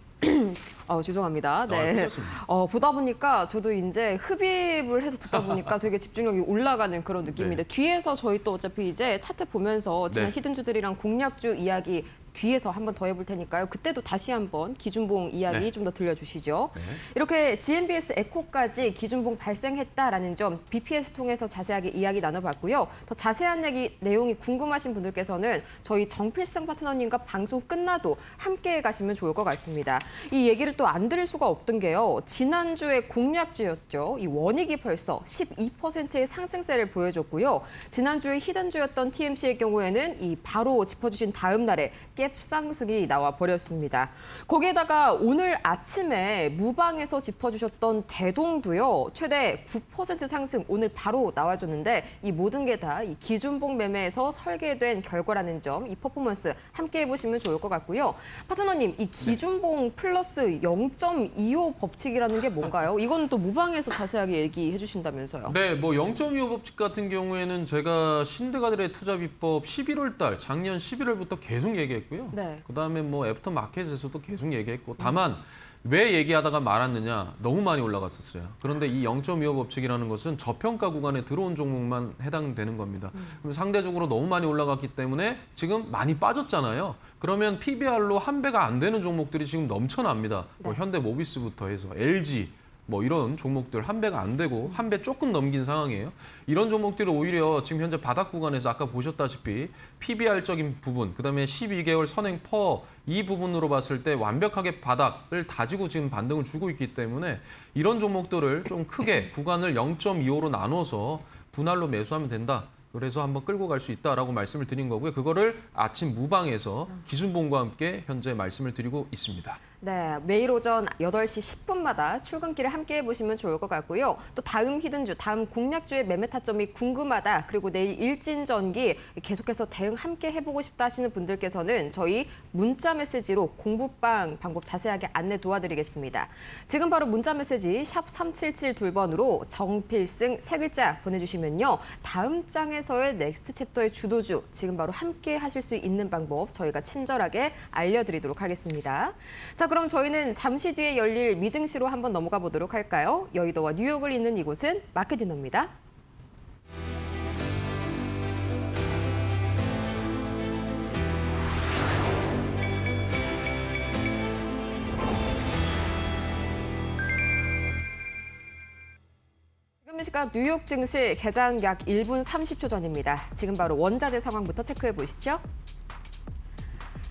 죄송합니다. 네. 괜찮습니다. 보다 보니까 저도 이제 흡입을 해서 듣다 보니까 되게 집중력이 올라가는 그런 느낌인데 뒤에서 저희 또 어차피 이제 차트 보면서 지난 네. 히든주들이랑 공략주 이야기 뒤에서 한 번 더 해볼 테니까요. 그때도 다시 한번 기준봉 이야기 네. 좀 더 들려주시죠. 네. 이렇게 GMBS 에코까지 기준봉 발생했다라는 점 BPS 통해서 자세하게 이야기 나눠봤고요. 더 자세한 내용이 궁금하신 분들께서는 저희 정필승 파트너님과 방송 끝나도 함께 가시면 좋을 것 같습니다. 이 얘기를 또 안 들을 수가 없던 게요. 지난주에 공략주였죠. 이 원익이 벌써 12%의 상승세를 보여줬고요. 지난주에 히든주였던 TMC의 경우에는 이 바로 짚어주신 다음 날에 갭 상승이 나와 버렸습니다. 거기에다가 오늘 아침에 무방에서 짚어주셨던 대동도요. 최대 9% 상승 오늘 바로 나와줬는데 이 모든 게 다 이 기준봉 매매에서 설계된 결과라는 점, 이 퍼포먼스 함께 해보시면 좋을 것 같고요. 파트너님, 이 기준봉 플러스 0.25 법칙이라는 게 뭔가요? 이건 또 무방에서 자세하게 얘기해 주신다면서요. 네, 뭐 0.25 법칙 같은 경우에는 제가 신드가들의 투자 비법 11월 달 작년 11월부터 계속 얘기했고요. 네. 그다음에 뭐 애프터 마켓에서도 계속 얘기했고 다만 왜 얘기하다가 말았느냐? 너무 많이 올라갔었어요. 그런데 이 0.25 법칙이라는 것은 저평가 구간에 들어온 종목만 해당되는 겁니다. 그럼 상대적으로 너무 많이 올라갔기 때문에 지금 많이 빠졌잖아요. 그러면 PBR로 한 배가 안 되는 종목들이 지금 넘쳐납니다. 뭐 네. 현대모비스부터 해서 LG 뭐 이런 종목들 한 배가 안 되고 한 배 조금 넘긴 상황이에요. 이런 종목들이 오히려 지금 현재 바닥 구간에서 아까 보셨다시피 PBR적인 부분, 그다음에 12개월 선행 퍼 이 부분으로 봤을 때 완벽하게 바닥을 다지고 지금 반등을 주고 있기 때문에 이런 종목들을 좀 크게 구간을 0.25로 나눠서 분할로 매수하면 된다. 그래서 한번 끌고 갈 수 있다라고 말씀을 드린 거고요. 그거를 아침 무방에서 기준봉과 함께 현재 말씀을 드리고 있습니다. 네, 매일 오전 8시 10분마다 출근길에 함께 해보시면 좋을 것 같고요. 또 다음 히든주, 다음 공략주의 매매 타점이 궁금하다. 그리고 내일 일진전기 계속해서 대응 함께 해보고 싶다 하시는 분들께서는 저희 문자 메시지로 공부방 방법 자세하게 안내 도와드리겠습니다. 지금 바로 문자 메시지 샵 3772번으로 정필승 세 글자 보내주시면요. 다음 장에서의 넥스트 챕터의 주도주, 지금 바로 함께 하실 수 있는 방법 저희가 친절하게 알려드리도록 하겠습니다. 자, 그럼 저희는 잠시 뒤에 열릴 미증시로 한번 넘어가 보도록 할까요? 여의도와 뉴욕을 잇는 이곳은 마켓디너입니다. 지금 이 시각 뉴욕 증시 개장 약 1분 30초 전입니다. 지금 바로 원자재 상황부터 체크해 보시죠.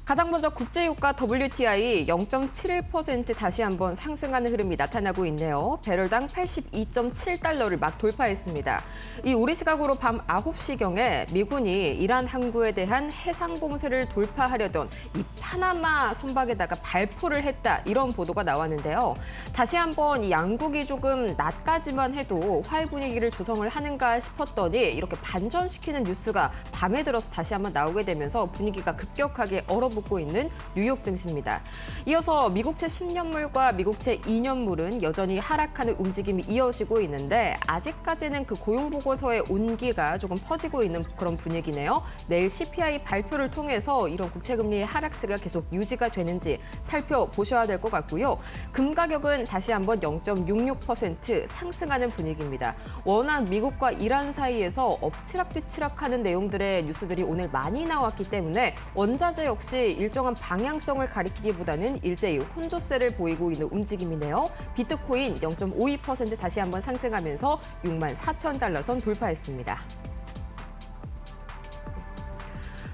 가장 먼저 국제유가 WTI 0.71% 다시 한번 상승하는 흐름이 나타나고 있네요. 배럴당 82.7달러를 막 돌파했습니다. 이 우리 시각으로 밤 9시경에 미군이 이란 항구에 대한 해상 봉쇄를 돌파하려던 이 파나마 선박에다가 발포를 했다, 이런 보도가 나왔는데요. 다시 한번 이 양국이 조금 낮까지만 해도 화해 분위기를 조성을 하는가 싶었더니 이렇게 반전시키는 뉴스가 밤에 들어서 다시 한번 나오게 되면서 분위기가 급격하게 얼어붙고 있는 뉴욕 증시입니다. 이어서 미국채 10년물과 미국채 2년물은 여전히 하락하는 움직임이 이어지고 있는데 아직까지는 그 고용보고서의 온기가 조금 퍼지고 있는 그런 분위기네요. 내일 CPI 발표를 통해서 이런 국채금리의 하락세가 계속 유지가 되는지 살펴보셔야 될 것 같고요. 금 가격은 다시 한번 0.66% 상승하는 분위기입니다. 워낙 미국과 이란 사이에서 엎치락뒤치락하는 내용들의 뉴스들이 오늘 많이 나왔기 때문에 원자재 역시 일정한 방향성을 가리키기보다는 일제히 혼조세를 보이고 있는 움직임이네요. 비트코인 0.52% 다시 한번 상승하면서 64,000달러 선 돌파했습니다.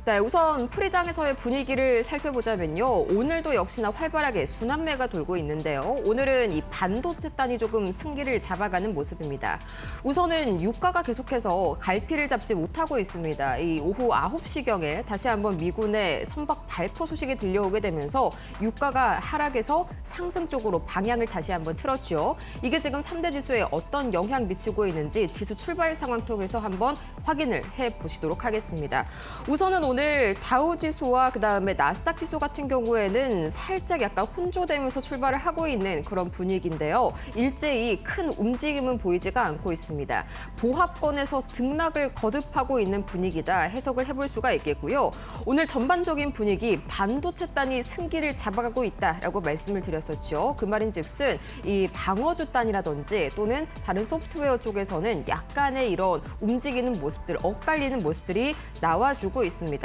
네, 우선 프리장에서의 분위기를 살펴보자면요. 오늘도 역시나 활발하게 순환매가 돌고 있는데요. 오늘은 이 반도체단이 조금 승기를 잡아가는 모습입니다. 우선은 유가가 계속해서 갈피를 잡지 못하고 있습니다. 이 오후 9시경에 다시 한번 미군의 선박 발포 소식이 들려오게 되면서 유가가 하락해서 상승 쪽으로 방향을 다시 한번 틀었죠. 이게 지금 3대 지수에 어떤 영향 미치고 있는지 지수 출발 상황 통해서 한번 확인을 해보시도록 하겠습니다. 우선은 오늘 다우지수와 그다음에 나스닥 지수 같은 경우에는 살짝 약간 혼조되면서 출발을 하고 있는 그런 분위기인데요. 일제히 큰 움직임은 보이지가 않고 있습니다. 보합권에서 등락을 거듭하고 있는 분위기다 해석을 해볼 수가 있겠고요. 오늘 전반적인 분위기 반도체단이 승기를 잡아가고 있다라고 말씀을 드렸었죠. 그 말인즉슨 이 방어주단이라든지 또는 다른 소프트웨어 쪽에서는 약간의 이런 움직이는 모습들, 엇갈리는 모습들이 나와주고 있습니다.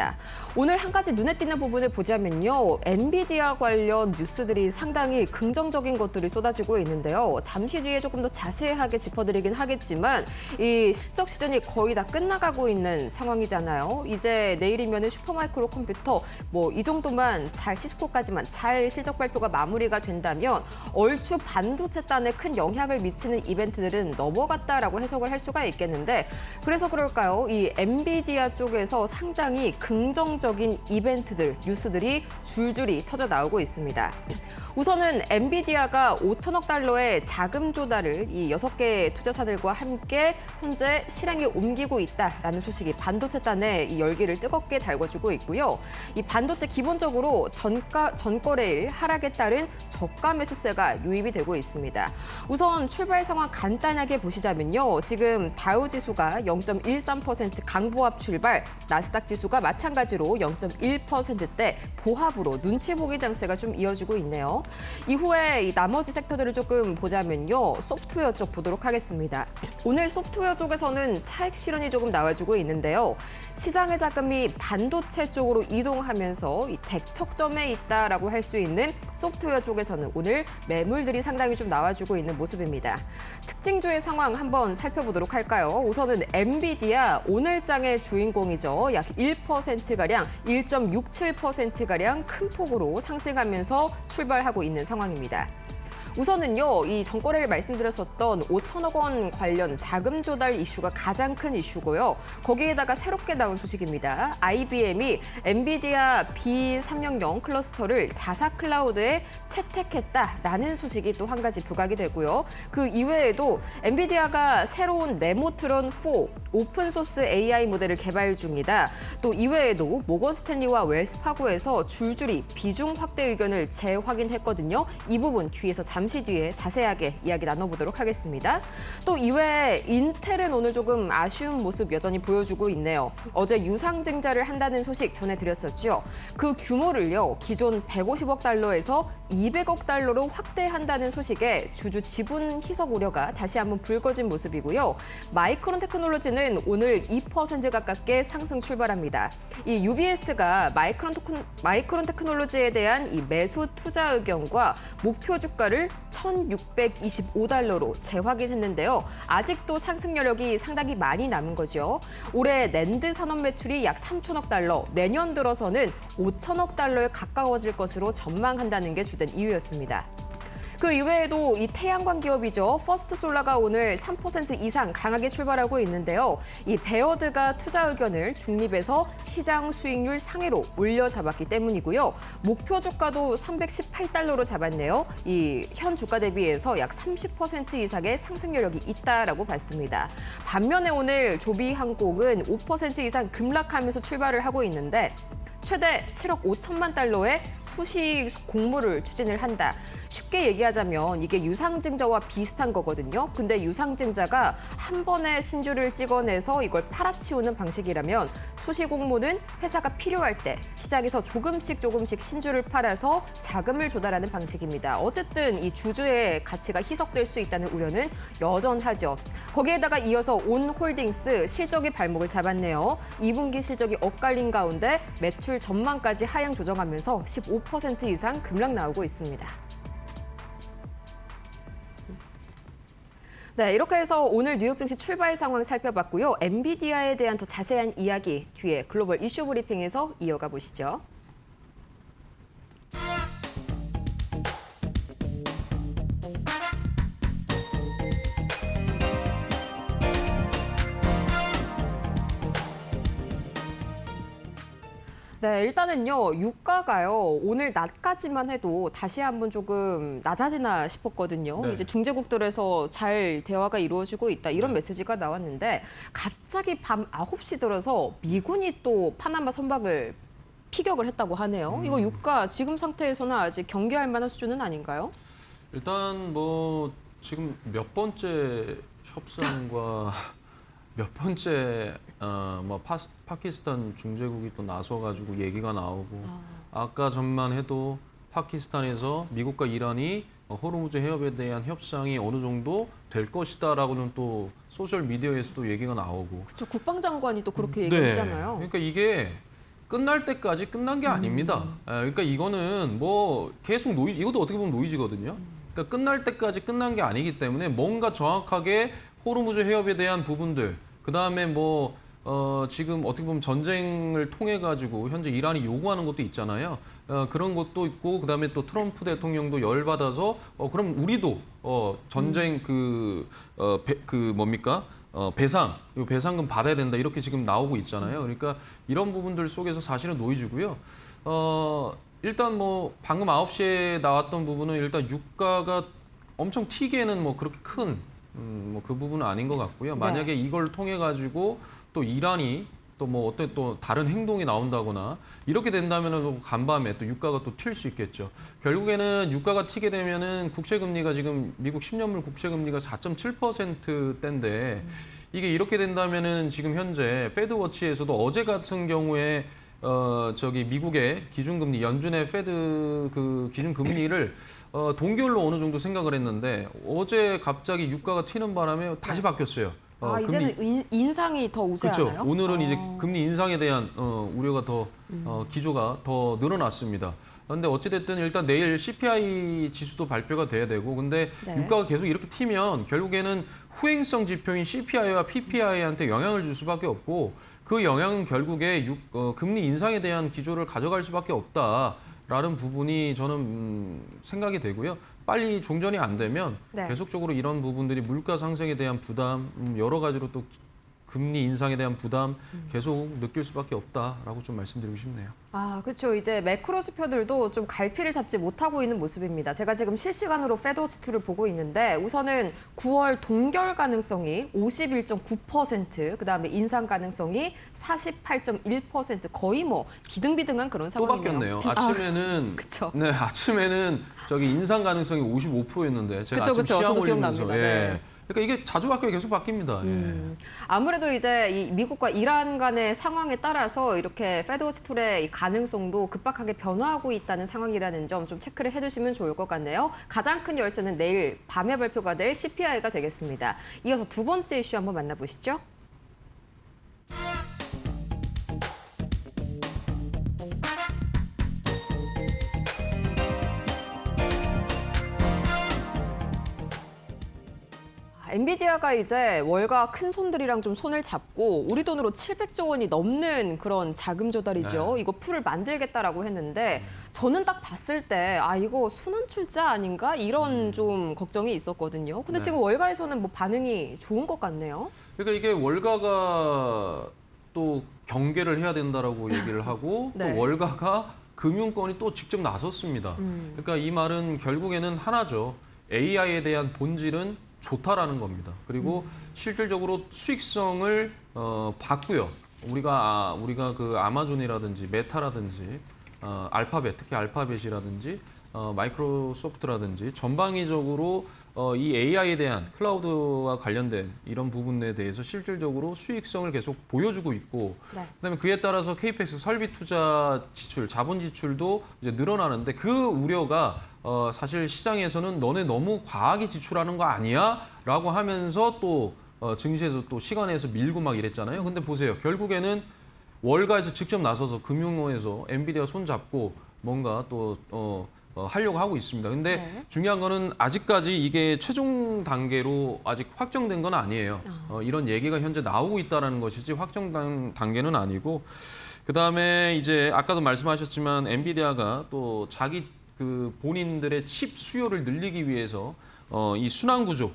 오늘 한 가지 눈에 띄는 부분을 보자면요. 엔비디아 관련 뉴스들이 상당히 긍정적인 것들이 쏟아지고 있는데요. 잠시 뒤에 조금 더 자세하게 짚어드리긴 하겠지만 이 실적 시즌이 거의 다 끝나가고 있는 상황이잖아요. 이제 내일이면 슈퍼마이크로 컴퓨터 이 정도만 잘 시스코까지만 잘 실적 발표가 마무리가 된다면 얼추 반도체단에 큰 영향을 미치는 이벤트들은 넘어갔다라고 해석을 할 수가 있겠는데 그래서 그럴까요? 이 엔비디아 쪽에서 상당히 긍정적인 이벤트들, 뉴스들이 줄줄이 터져 나오고 있습니다. 우선은 엔비디아가 5천억 달러의 자금 조달을 이 6개 투자사들과 함께 현재 실행에 옮기고 있다라는 소식이 반도체단에 이 열기를 뜨겁게 달궈주고 있고요. 이 반도체 기본적으로 전거래일 하락에 따른 저가 매수세가 유입이 되고 있습니다. 우선 출발 상황 간단하게 보시자면요. 지금 다우 지수가 0.13% 강보합 출발, 나스닥 지수가 마찬가지로 0.1%대 보합으로 눈치 보기 장세가 좀 이어지고 있네요. 이후에 이 나머지 섹터들을 조금 보자면요. 소프트웨어 쪽 보도록 하겠습니다. 오늘 소프트웨어 쪽에서는 차익 실현이 조금 나와주고 있는데요. 시장의 자금이 반도체 쪽으로 이동하면서 이 대척점에 있다라고 할 수 있는 소프트웨어 쪽에서는 오늘 매물들이 상당히 좀 나와주고 있는 모습입니다. 특징주의 상황 한번 살펴보도록 할까요? 우선은 엔비디아 오늘장의 주인공이죠. 약 1%가량, 1.67%가량 큰 폭으로 상승하면서 출발하고 있는 상황입니다. 우선은요, 이 전거래를 말씀드렸었던 5천억 원 관련 자금 조달 이슈가 가장 큰 이슈고요. 거기에다가 새롭게 나온 소식입니다. IBM이 엔비디아 B300 클러스터를 자사 클라우드에 채택했다라는 소식이 또 한 가지 부각이 되고요. 그 이외에도 엔비디아가 새로운 네모트론 4 오픈소스 AI 모델을 개발 중이다. 또 이외에도 모건 스탠리와 웰스파고에서 줄줄이 비중 확대 의견을 재확인했거든요. 이 부분 뒤에서 잠시 뒤에 자세하게 이야기 나눠보도록 하겠습니다. 또 이외에 인텔은 오늘 조금 아쉬운 모습 여전히 보여주고 있네요. 어제 유상증자를 한다는 소식 전해드렸었죠. 그 규모를요, 기존 150억 달러에서 200억 달러로 확대한다는 소식에 주주 지분 희석 우려가 다시 한번 불거진 모습이고요. 마이크론 테크놀로지는 오늘 2% 가깝게 상승 출발합니다. 이 UBS가 마이크론 테크놀로지에 대한 이 매수 투자 의견과 목표 주가를 $1,625로 재확인했는데요. 아직도 상승 여력이 상당히 많이 남은 거죠. 올해 낸드 산업 매출이 약 3천억 달러, 내년 들어서는 5천억 달러에 가까워질 것으로 전망한다는 게 주된 이유였습니다. 그 이외에도 이 태양광 기업이죠. 퍼스트솔라가 오늘 3% 이상 강하게 출발하고 있는데요. 이 베어드가 투자 의견을 중립에서 시장 수익률 상회로 올려잡았기 때문이고요. 목표 주가도 318달러로 잡았네요. 이 현 주가 대비해서 약 30% 이상의 상승 여력이 있다라고 봤습니다. 반면에 오늘 조비항공은 5% 이상 급락하면서 출발을 하고 있는데 최대 7억 5천만 달러의 수시 공모를 추진을 한다. 쉽게 얘기하자면 이게 유상증자와 비슷한 거거든요. 근데 유상증자가 한 번에 신주를 찍어내서 이걸 팔아치우는 방식이라면 수시 공모는 회사가 필요할 때 시장에서 조금씩 신주를 팔아서 자금을 조달하는 방식입니다. 어쨌든 이 주주의 가치가 희석될 수 있다는 우려는 여전하죠. 거기에다가 이어서 온홀딩스 실적이 발목을 잡았네요. 2분기 실적이 엇갈린 가운데 매출 전망까지 하향 조정하면서 15% 이상 급락 나오고 있습니다. 네, 이렇게 해서 오늘 뉴욕 증시 출발 상황 살펴봤고요. 엔비디아에 대한 더 자세한 이야기 뒤에 글로벌 이슈 브리핑에서 이어가 보시죠. 네, 일단은요, 유가가요, 오늘 낮까지만 해도 다시 한번 조금 낮아지나 싶었거든요. 네. 이제 중재국들에서 잘 대화가 이루어지고 있다, 이런 네. 메시지가 나왔는데, 갑자기 밤 9시 들어서 미군이 또 파나마 선박을 피격을 했다고 하네요. 이거 유가 지금 상태에서는 아직 경계할 만한 수준은 아닌가요? 일단 뭐 지금 몇 번째 협상과 몇 번째 뭐 파키스탄 중재국이 또 나서가지고 얘기가 나오고 아까 전만 해도 파키스탄에서 미국과 이란이 호르무즈 해협에 대한 협상이 어느 정도 될 것이다라고는 또 소셜 미디어에서도 얘기가 나오고. 그렇죠. 국방장관이 또 그렇게 네. 얘기했잖아요. 그러니까 이게 끝날 때까지 끝난 게 아닙니다. 그러니까 이거는 뭐 계속 이것도 어떻게 보면 노이즈거든요. 그러니까 끝날 때까지 끝난 게 아니기 때문에 뭔가 정확하게 호르무즈 해협에 대한 부분들, 그 다음에 뭐 지금 어떻게 보면 전쟁을 통해 가지고 현재 이란이 요구하는 것도 있잖아요. 그런 것도 있고, 그 다음에 또 트럼프 대통령도 열 받아서 그럼 우리도 전쟁 배상금 받아야 된다, 이렇게 지금 나오고 있잖아요. 그러니까 이런 부분들 속에서 사실은 노이즈고요. 일단 뭐 방금 9시에 나왔던 부분은 일단 유가가 엄청 튀기에는 뭐 그렇게 큰 뭐 그 부분은 아닌 것 같고요. 만약에 이걸 통해 가지고 또 이란이 또 뭐 어떤 또 다른 행동이 나온다거나 이렇게 된다면은 간밤에 또 유가가 또 튈 수 있겠죠. 결국에는 유가가 튀게 되면은 국채 금리가 지금 미국 10년물 국채 금리가 4.7%대인데 이게 이렇게 된다면은 지금 현재 페드워치에서도 어제 같은 경우에 미국의 기준금리, 연준의 페드 그 기준금리를 동결로 어느 정도 생각을 했는데 어제 갑자기 유가가 튀는 바람에 다시 바뀌었어요. 이제는 인상이 더 우세하나요? 그렇죠. 오늘은 이제 금리 인상에 대한 우려가 더 기조가 더 늘어났습니다. 그런데 어찌됐든 일단 내일 CPI 지수도 발표가 돼야 되고, 근데 유가가 계속 이렇게 튀면 결국에는 후행성 지표인 CPI와 PPI한테 영향을 줄 수밖에 없고, 그 영향은 결국에 금리 인상에 대한 기조를 가져갈 수밖에 없다라는 부분이 저는 생각이 되고요. 빨리 종전이 안 되면 계속적으로 이런 부분들이 물가 상승에 대한 부담, 여러 가지로 또 금리 인상에 대한 부담 계속 느낄 수밖에 없다라고 좀 말씀드리고 싶네요. 그렇죠. 이제 매크로 지표들도 좀 갈피를 잡지 못하고 있는 모습입니다. 제가 지금 실시간으로 페드워치2를 보고 있는데 우선은 9월 동결 가능성이 51.9%, 그다음에 인상 가능성이 48.1%, 거의 뭐 기등비등한 그런 또 상황이네요. 바뀌었네요. 아침에는 그쵸. 네, 아침에는 인상 가능성이 55%였는데 제가 아침 시험 저도 올리면서 기억납니다. 네. 그러니까 이게 자주 바뀌어 계속 바뀝니다. 아무래도 이제 이 미국과 이란 간의 상황에 따라서 이렇게 페드워치2의 가능성도 급박하게 변화하고 있다는 상황이라는 점 좀 체크를 해두시면 좋을 것 같네요. 가장 큰 열쇠는 내일 밤에 발표가 될 CPI가 되겠습니다. 이어서 두 번째 이슈 한번 만나보시죠. 엔비디아가 이제 월가 큰 손들이랑 좀 손을 잡고 우리 돈으로 700조 원이 넘는 그런 자금 조달이죠. 네. 이거 풀을 만들겠다라고 했는데 저는 딱 봤을 때 이거 순환 출자 아닌가 이런 좀 걱정이 있었거든요. 근데 네. 지금 월가에서는 뭐 반응이 좋은 것 같네요. 그러니까 이게 월가가 또 경계를 해야 된다라고 얘기를 하고 네. 또 월가가 금융권이 또 직접 나섰습니다. 그러니까 이 말은 결국에는 하나죠. AI에 대한 본질은 좋다라는 겁니다. 그리고 실질적으로 수익성을 봤고요. 우리가 그 아마존이라든지 메타라든지 알파벳, 특히 알파벳이라든지 마이크로소프트라든지 전방위적으로 이 AI에 대한 클라우드와 관련된 이런 부분에 대해서 실질적으로 수익성을 계속 보여주고 있고, 네. 그다음에 그에 따라서 KPX 설비 투자 지출, 자본 지출도 이제 늘어나는데 그 우려가 사실 시장에서는 너네 너무 과하게 지출하는 거 아니야?라고 하면서 또 증시에서 또 시간에서 밀고 막 이랬잖아요. 근데 보세요, 결국에는 월가에서 직접 나서서 금융원에서 엔비디아 손 잡고 뭔가 또 하려고 하고 있습니다. 근데 네. 중요한 거는 아직까지 이게 최종 단계로 아직 확정된 건 아니에요. 이런 얘기가 현재 나오고 있다는 것이지 확정 단계는 아니고, 그다음에 이제 아까도 말씀하셨지만 엔비디아가 또 자기 그 본인들의 칩 수요를 늘리기 위해서 이 순환 구조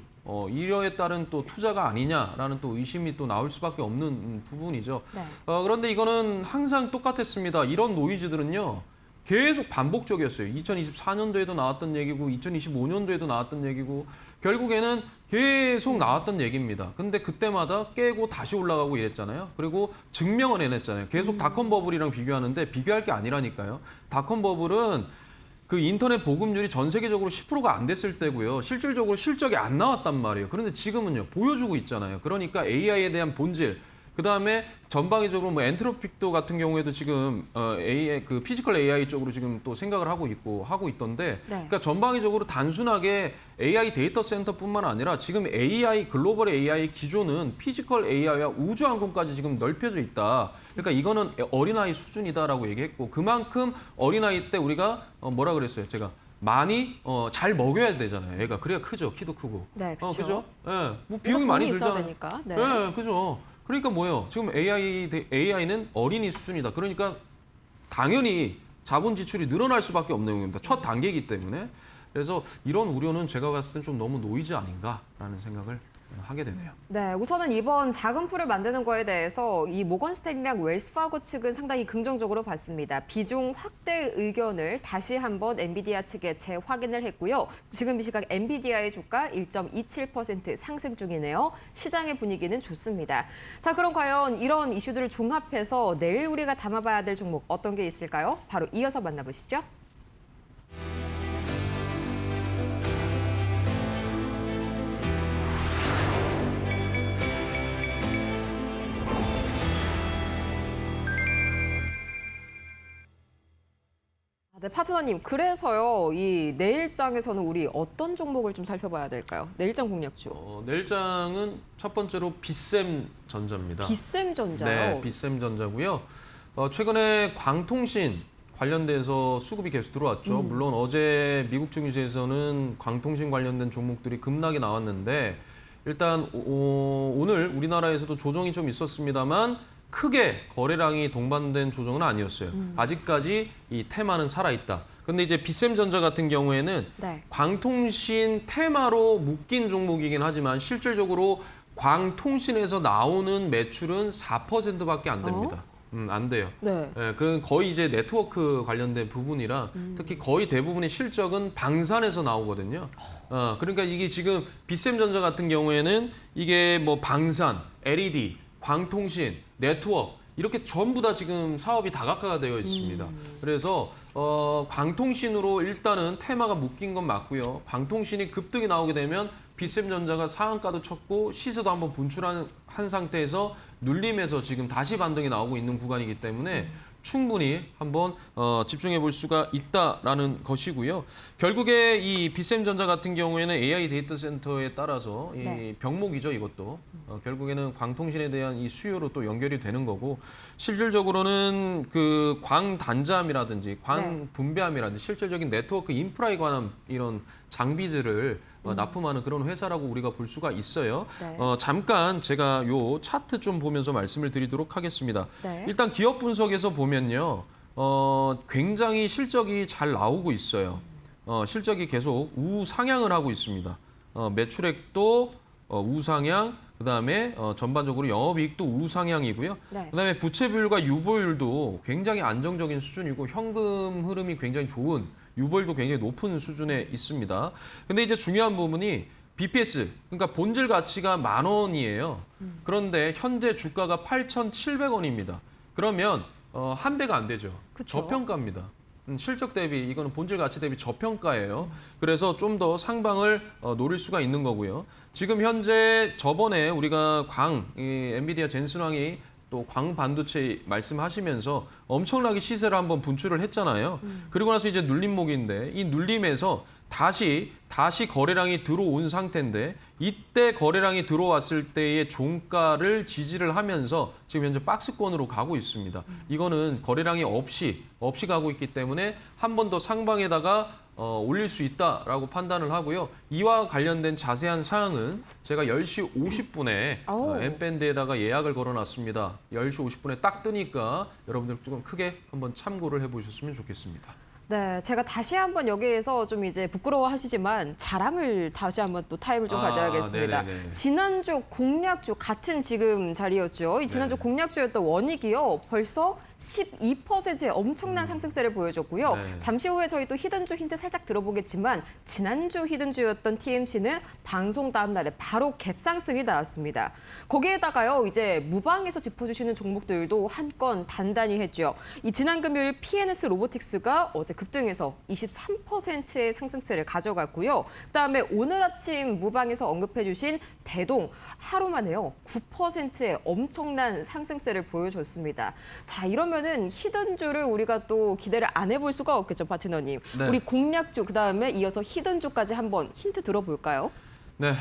이러에 따른 또 투자가 아니냐라는 또 의심이 또 나올 수밖에 없는 부분이죠. 네. 그런데 이거는 항상 똑같았습니다. 이런 노이즈들은요. 계속 반복적이었어요. 2024년도에도 나왔던 얘기고 2025년도에도 나왔던 얘기고 결국에는 계속 나왔던 얘기입니다. 근데 그때마다 깨고 다시 올라가고 이랬잖아요. 그리고 증명은 해냈잖아요. 계속 닷컴 버블이랑 비교하는데 비교할 게 아니라니까요. 닷컴 버블은 그 인터넷 보급률이 전 세계적으로 10%가 안 됐을 때고요. 실질적으로 실적이 안 나왔단 말이에요. 그런데 지금은요. 보여주고 있잖아요. 그러니까 AI에 대한 본질, 그다음에 전방위적으로 뭐 엔트로픽도 같은 경우에도 지금 AI 그 피지컬 AI 쪽으로 지금 또 생각을 하고 있던데, 네. 그러니까 전방위적으로 단순하게 AI 데이터 센터뿐만 아니라 지금 AI 글로벌 AI 기조는 피지컬 AI와 우주항공까지 지금 넓혀져 있다. 그러니까 이거는 어린아이 수준이다라고 얘기했고, 그만큼 어린아이 때 우리가 뭐라 그랬어요? 제가 많이 잘 먹여야 되잖아요. 애가 그래야 크죠. 키도 크고. 네, 그렇죠. 그죠? 예. 뭐 비용이 많이 있어야 들잖아요. 되니까. 네. 네, 그죠. 그러니까 뭐예요? 지금 AI는 어린이 수준이다. 그러니까 당연히 자본 지출이 늘어날 수밖에 없는 겁니다. 첫 단계이기 때문에. 그래서 이런 우려는 제가 봤을 땐 좀 너무 노이즈 아닌가라는 생각을 하게 되네요. 네, 우선은 이번 자금풀을 만드는 거에 대해서 이 모건 스탠리랑 웰스파고 측은 상당히 긍정적으로 봤습니다. 비중 확대 의견을 다시 한번 엔비디아 측에 재확인을 했고요. 지금 이 시각 엔비디아의 주가 1.27% 상승 중이네요. 시장의 분위기는 좋습니다. 자, 그럼 과연 이런 이슈들을 종합해서 내일 우리가 담아봐야 될 종목 어떤 게 있을까요? 바로 이어서 만나보시죠. 네, 파트너님. 그래서요, 이 내일장에서는 우리 어떤 종목을 좀 살펴봐야 될까요? 내일장 공략주. 내일장은 첫 번째로 빗셈전자입니다. 빗셈전자요? 네, 빗셈전자고요. 최근에 광통신 관련돼서 수급이 계속 들어왔죠. 물론 어제 미국 증시에서는 광통신 관련된 종목들이 급락이 나왔는데, 일단 오늘 우리나라에서도 조정이 좀 있었습니다만 크게 거래량이 동반된 조정은 아니었어요. 아직까지 이 테마는 살아있다. 근데 이제 빗셈전자 같은 경우에는 네. 광통신 테마로 묶인 종목이긴 하지만 실질적으로 광통신에서 나오는 매출은 4%밖에 안 됩니다. 안 돼요. 네. 예, 그 거의 이제 네트워크 관련된 부분이라 특히 거의 대부분의 실적은 방산에서 나오거든요. 그러니까 이게 지금 빗셈전자 같은 경우에는 이게 뭐 방산, LED, 광통신, 네트워크 이렇게 전부 다 지금 사업이 다각화가 되어 있습니다. 그래서 광통신으로 일단은 테마가 묶인 건 맞고요. 광통신이 급등이 나오게 되면 빗셈전자가 상한가도 쳤고 시세도 한번 분출한 상태에서 눌림에서 지금 다시 반등이 나오고 있는 구간이기 때문에 충분히 한번 집중해 볼 수가 있다라는 것이고요. 결국에 이 빗셈전자 같은 경우에는 AI 데이터 센터에 따라서 네. 이 병목이죠, 이것도. 결국에는 광통신에 대한 이 수요로 또 연결이 되는 거고, 실질적으로는 그 광단자함이라든지 광분배함이라든지 실질적인 네트워크 인프라에 관한 이런 장비들을 납품하는 그런 회사라고 우리가 볼 수가 있어요. 네. 잠깐 제가 요 차트 좀 보면서 말씀을 드리도록 하겠습니다. 네. 일단 기업 분석에서 보면요. 굉장히 실적이 잘 나오고 있어요. 실적이 계속 우상향을 하고 있습니다. 매출액도 우상향, 그다음에 전반적으로 영업이익도 우상향이고요. 네. 그다음에 부채 비율과 유보율도 굉장히 안정적인 수준이고 현금 흐름이 굉장히 좋은, 유보율도 굉장히 높은 수준에 있습니다. 근데 이제 중요한 부분이 BPS, 그러니까 본질 가치가 10,000원이에요. 그런데 현재 주가가 8,700원입니다. 그러면 한 배가 안 되죠. 그쵸. 저평가입니다. 실적 대비, 이거는 본질 가치 대비 저평가예요. 그래서 좀 더 상방을 노릴 수가 있는 거고요. 지금 현재 저번에 우리가 엔비디아 젠슨 왕이 또 광 반도체 말씀하시면서 엄청나게 시세를 한번 분출을 했잖아요. 그리고 나서 이제 눌림목인데 이 눌림에서 다시 거래량이 들어온 상태인데 이때 거래량이 들어왔을 때의 종가를 지지를 하면서 지금 현재 박스권으로 가고 있습니다. 이거는 거래량이 없이 가고 있기 때문에 한 번 더 상방에다가 올릴 수 있다라고 판단을 하고요. 이와 관련된 자세한 사항은 제가 10시 50분에 엠밴드에다가 예약을 걸어놨습니다. 10시 50분에 딱 뜨니까 여러분들 조금 크게 한번 참고를 해보셨으면 좋겠습니다. 네, 제가 다시 한번 여기에서 좀 이제 부끄러워하시지만 자랑을 다시 한번 또 타임을 좀 가져야겠습니다. 네네네. 지난주 공략주 같은 지금 자리였죠. 이 지난주 네. 공략주였던 원익이요. 벌써 12%의 엄청난 상승세를 보여줬고요. 네. 잠시 후에 저희 또 히든주 힌트 살짝 들어보겠지만 지난주 히든주였던 TMC는 방송 다음 날에 바로 갭상승이 나왔습니다. 거기에다가요, 이제 무방에서 짚어주시는 종목들도 한 건 단단히 했죠. 이 지난 금요일 PNS 로보틱스가 어제 급등해서 23%의 상승세를 가져갔고요. 그다음에 오늘 아침 무방에서 언급해주신 대동 하루 만에요 9%의 엄청난 상승세를 보여줬습니다. 자, 이러면은 히든주를 우리가 또 기대를 안 해볼 수가 없겠죠, 파트너님. 네. 우리 공략주 그다음에 이어서 히든주까지 한번 힌트 들어볼까요? 네,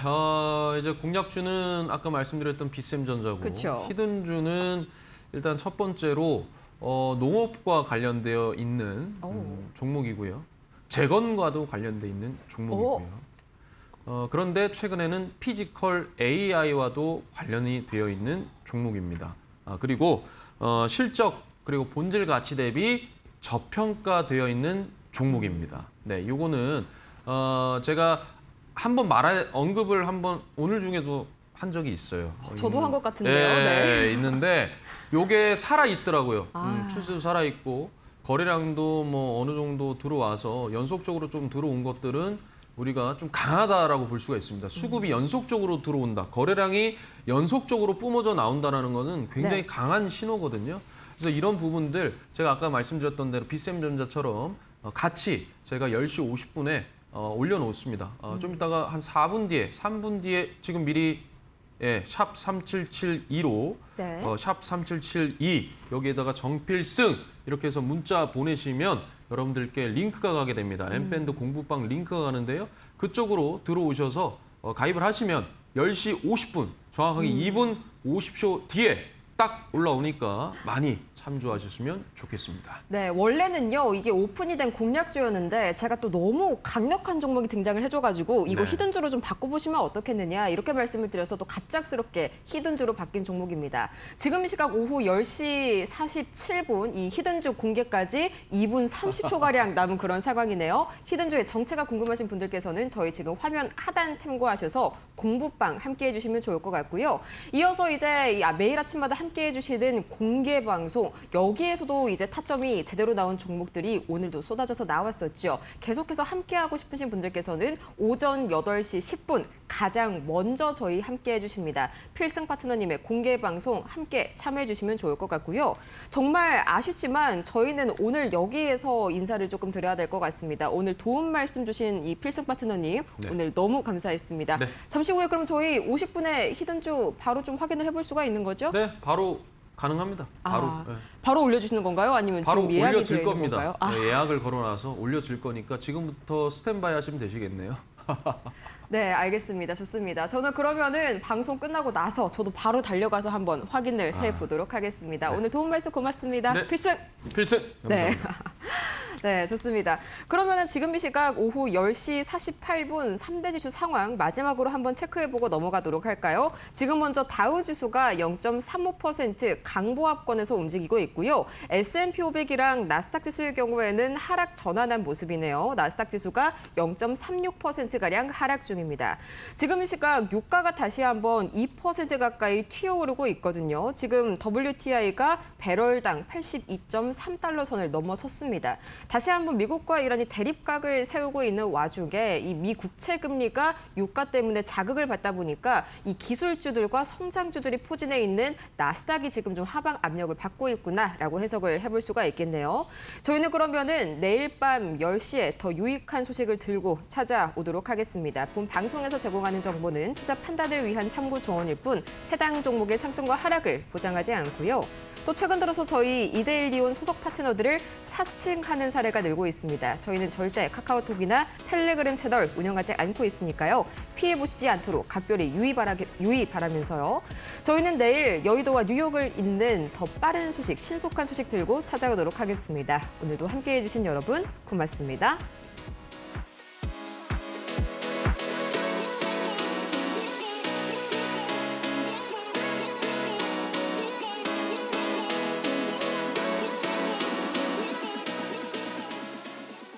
이제 공략주는 아까 말씀드렸던 비셈전자고 그쵸. 히든주는 일단 첫 번째로 농업과 관련되어 있는 종목이고요. 재건과도 관련돼 있는 종목이고요. 그런데 최근에는 피지컬 AI와도 관련이 되어 있는 종목입니다. 그리고 실적 그리고 본질 가치 대비 저평가되어 있는 종목입니다. 네, 요거는 제가 한번 언급을 한번 오늘 중에도 한 적이 있어요. 저도 한 것 같은데요. 네, 네. 있는데 요게 살아 있더라고요. 아. 추세도 살아 있고 거래량도 뭐 어느 정도 들어와서 연속적으로 좀 들어온 것들은 우리가 좀 강하다라고 볼 수가 있습니다. 수급이 연속적으로 들어온다. 거래량이 연속적으로 뿜어져 나온다는 것은 굉장히 네. 강한 신호거든요. 그래서 이런 부분들 제가 아까 말씀드렸던 대로 비셈전자처럼 같이 제가 10시 50분에 올려놓습니다. 좀 이따가 한 3분 뒤에 지금 미리 샵 3772로 네. 샵 3772 여기에다가 정필승 이렇게 해서 문자 보내시면 여러분들께 링크가 가게 됩니다. 엠밴드 공부방 링크가 가는데요. 그쪽으로 들어오셔서 가입을 하시면 10시 50분 정확하게 2분 50초 뒤에 딱 올라오니까 많이 참조하셨으면 좋겠습니다. 네, 원래는요, 이게 오픈이 된 공략주였는데 제가 또 너무 강력한 종목이 등장을 해줘가지고 이거 네. 히든주로 좀 바꿔보시면 어떻겠느냐 이렇게 말씀을 드려서 또 갑작스럽게 히든주로 바뀐 종목입니다. 지금 시각 오후 10시 47분 이 히든주 공개까지 2분 30초가량 남은 그런 상황이네요. 히든주의 정체가 궁금하신 분들께서는 저희 지금 화면 하단 참고하셔서 공부방 함께 해주시면 좋을 것 같고요. 이어서 이제 매일 아침마다 함께 해주시는 공개 방송 여기에서도 이제 타점이 제대로 나온 종목들이 오늘도 쏟아져서 나왔었죠. 계속해서 함께하고 싶으신 분들께서는 오전 8시 10분 가장 먼저 저희 함께 해주십니다. 필승 파트너님의 공개 방송 함께 참여해 주시면 좋을 것 같고요. 정말 아쉽지만 저희는 오늘 여기에서 인사를 조금 드려야 될 것 같습니다. 오늘 도움 말씀 주신 이 필승 파트너님 네. 오늘 너무 감사했습니다. 네. 잠시 후에 그럼 저희 50분에 히든주 바로 좀 확인을 해볼 수가 있는 거죠? 네, 바로 가능합니다. 바로. 네. 바로 올려주시는 건가요? 아니면 바로 지금 예약이 되어 올려질 있는 겁니다. 건가요? 네, 예약을 걸어놔서 올려질 거니까 지금부터 스탠바이 하시면 되시겠네요. 네, 알겠습니다. 좋습니다. 저는 그러면은 방송 끝나고 나서 저도 바로 달려가서 한번 확인을 해보도록 하겠습니다. 네. 오늘 도움 말씀 고맙습니다. 네. 필승! 필승! 네. 감사합니다. 네, 좋습니다. 그러면 지금 이 시각 오후 10시 48분 3대 지수 상황 마지막으로 한번 체크해보고 넘어가도록 할까요? 지금 먼저 다우지수가 0.35% 강보합권에서 움직이고 있고요. S&P 500이랑 나스닥 지수의 경우에는 하락 전환한 모습이네요. 나스닥 지수가 0.36%가량 하락 중입니다. 지금 이 시각 유가가 다시 한번 2% 가까이 튀어오르고 있거든요. 지금 WTI가 배럴당 82.3달러 선을 넘어섰습니다. 다시 한번 미국과 이란이 대립각을 세우고 있는 와중에 이 미 국채 금리가 유가 때문에 자극을 받다 보니까 이 기술주들과 성장주들이 포진해 있는 나스닥이 지금 좀 하방 압력을 받고 있구나라고 해석을 해볼 수가 있겠네요. 저희는 그러면은 내일 밤 10시에 더 유익한 소식을 들고 찾아오도록 하겠습니다. 본 방송에서 제공하는 정보는 투자 판단을 위한 참고 조언일 뿐 해당 종목의 상승과 하락을 보장하지 않고요. 또 최근 들어서 저희 이데일 리온 소속 파트너들을 사칭하는 사례가 늘고 있습니다. 저희는 절대 카카오톡이나 텔레그램 채널 운영하지 않고 있으니까요. 피해보시지 않도록 각별히 유의 바라면서요. 저희는 내일 여의도와 뉴욕을 잇는 더 빠른 소식, 신속한 소식 들고 찾아오도록 하겠습니다. 오늘도 함께해 주신 여러분 고맙습니다.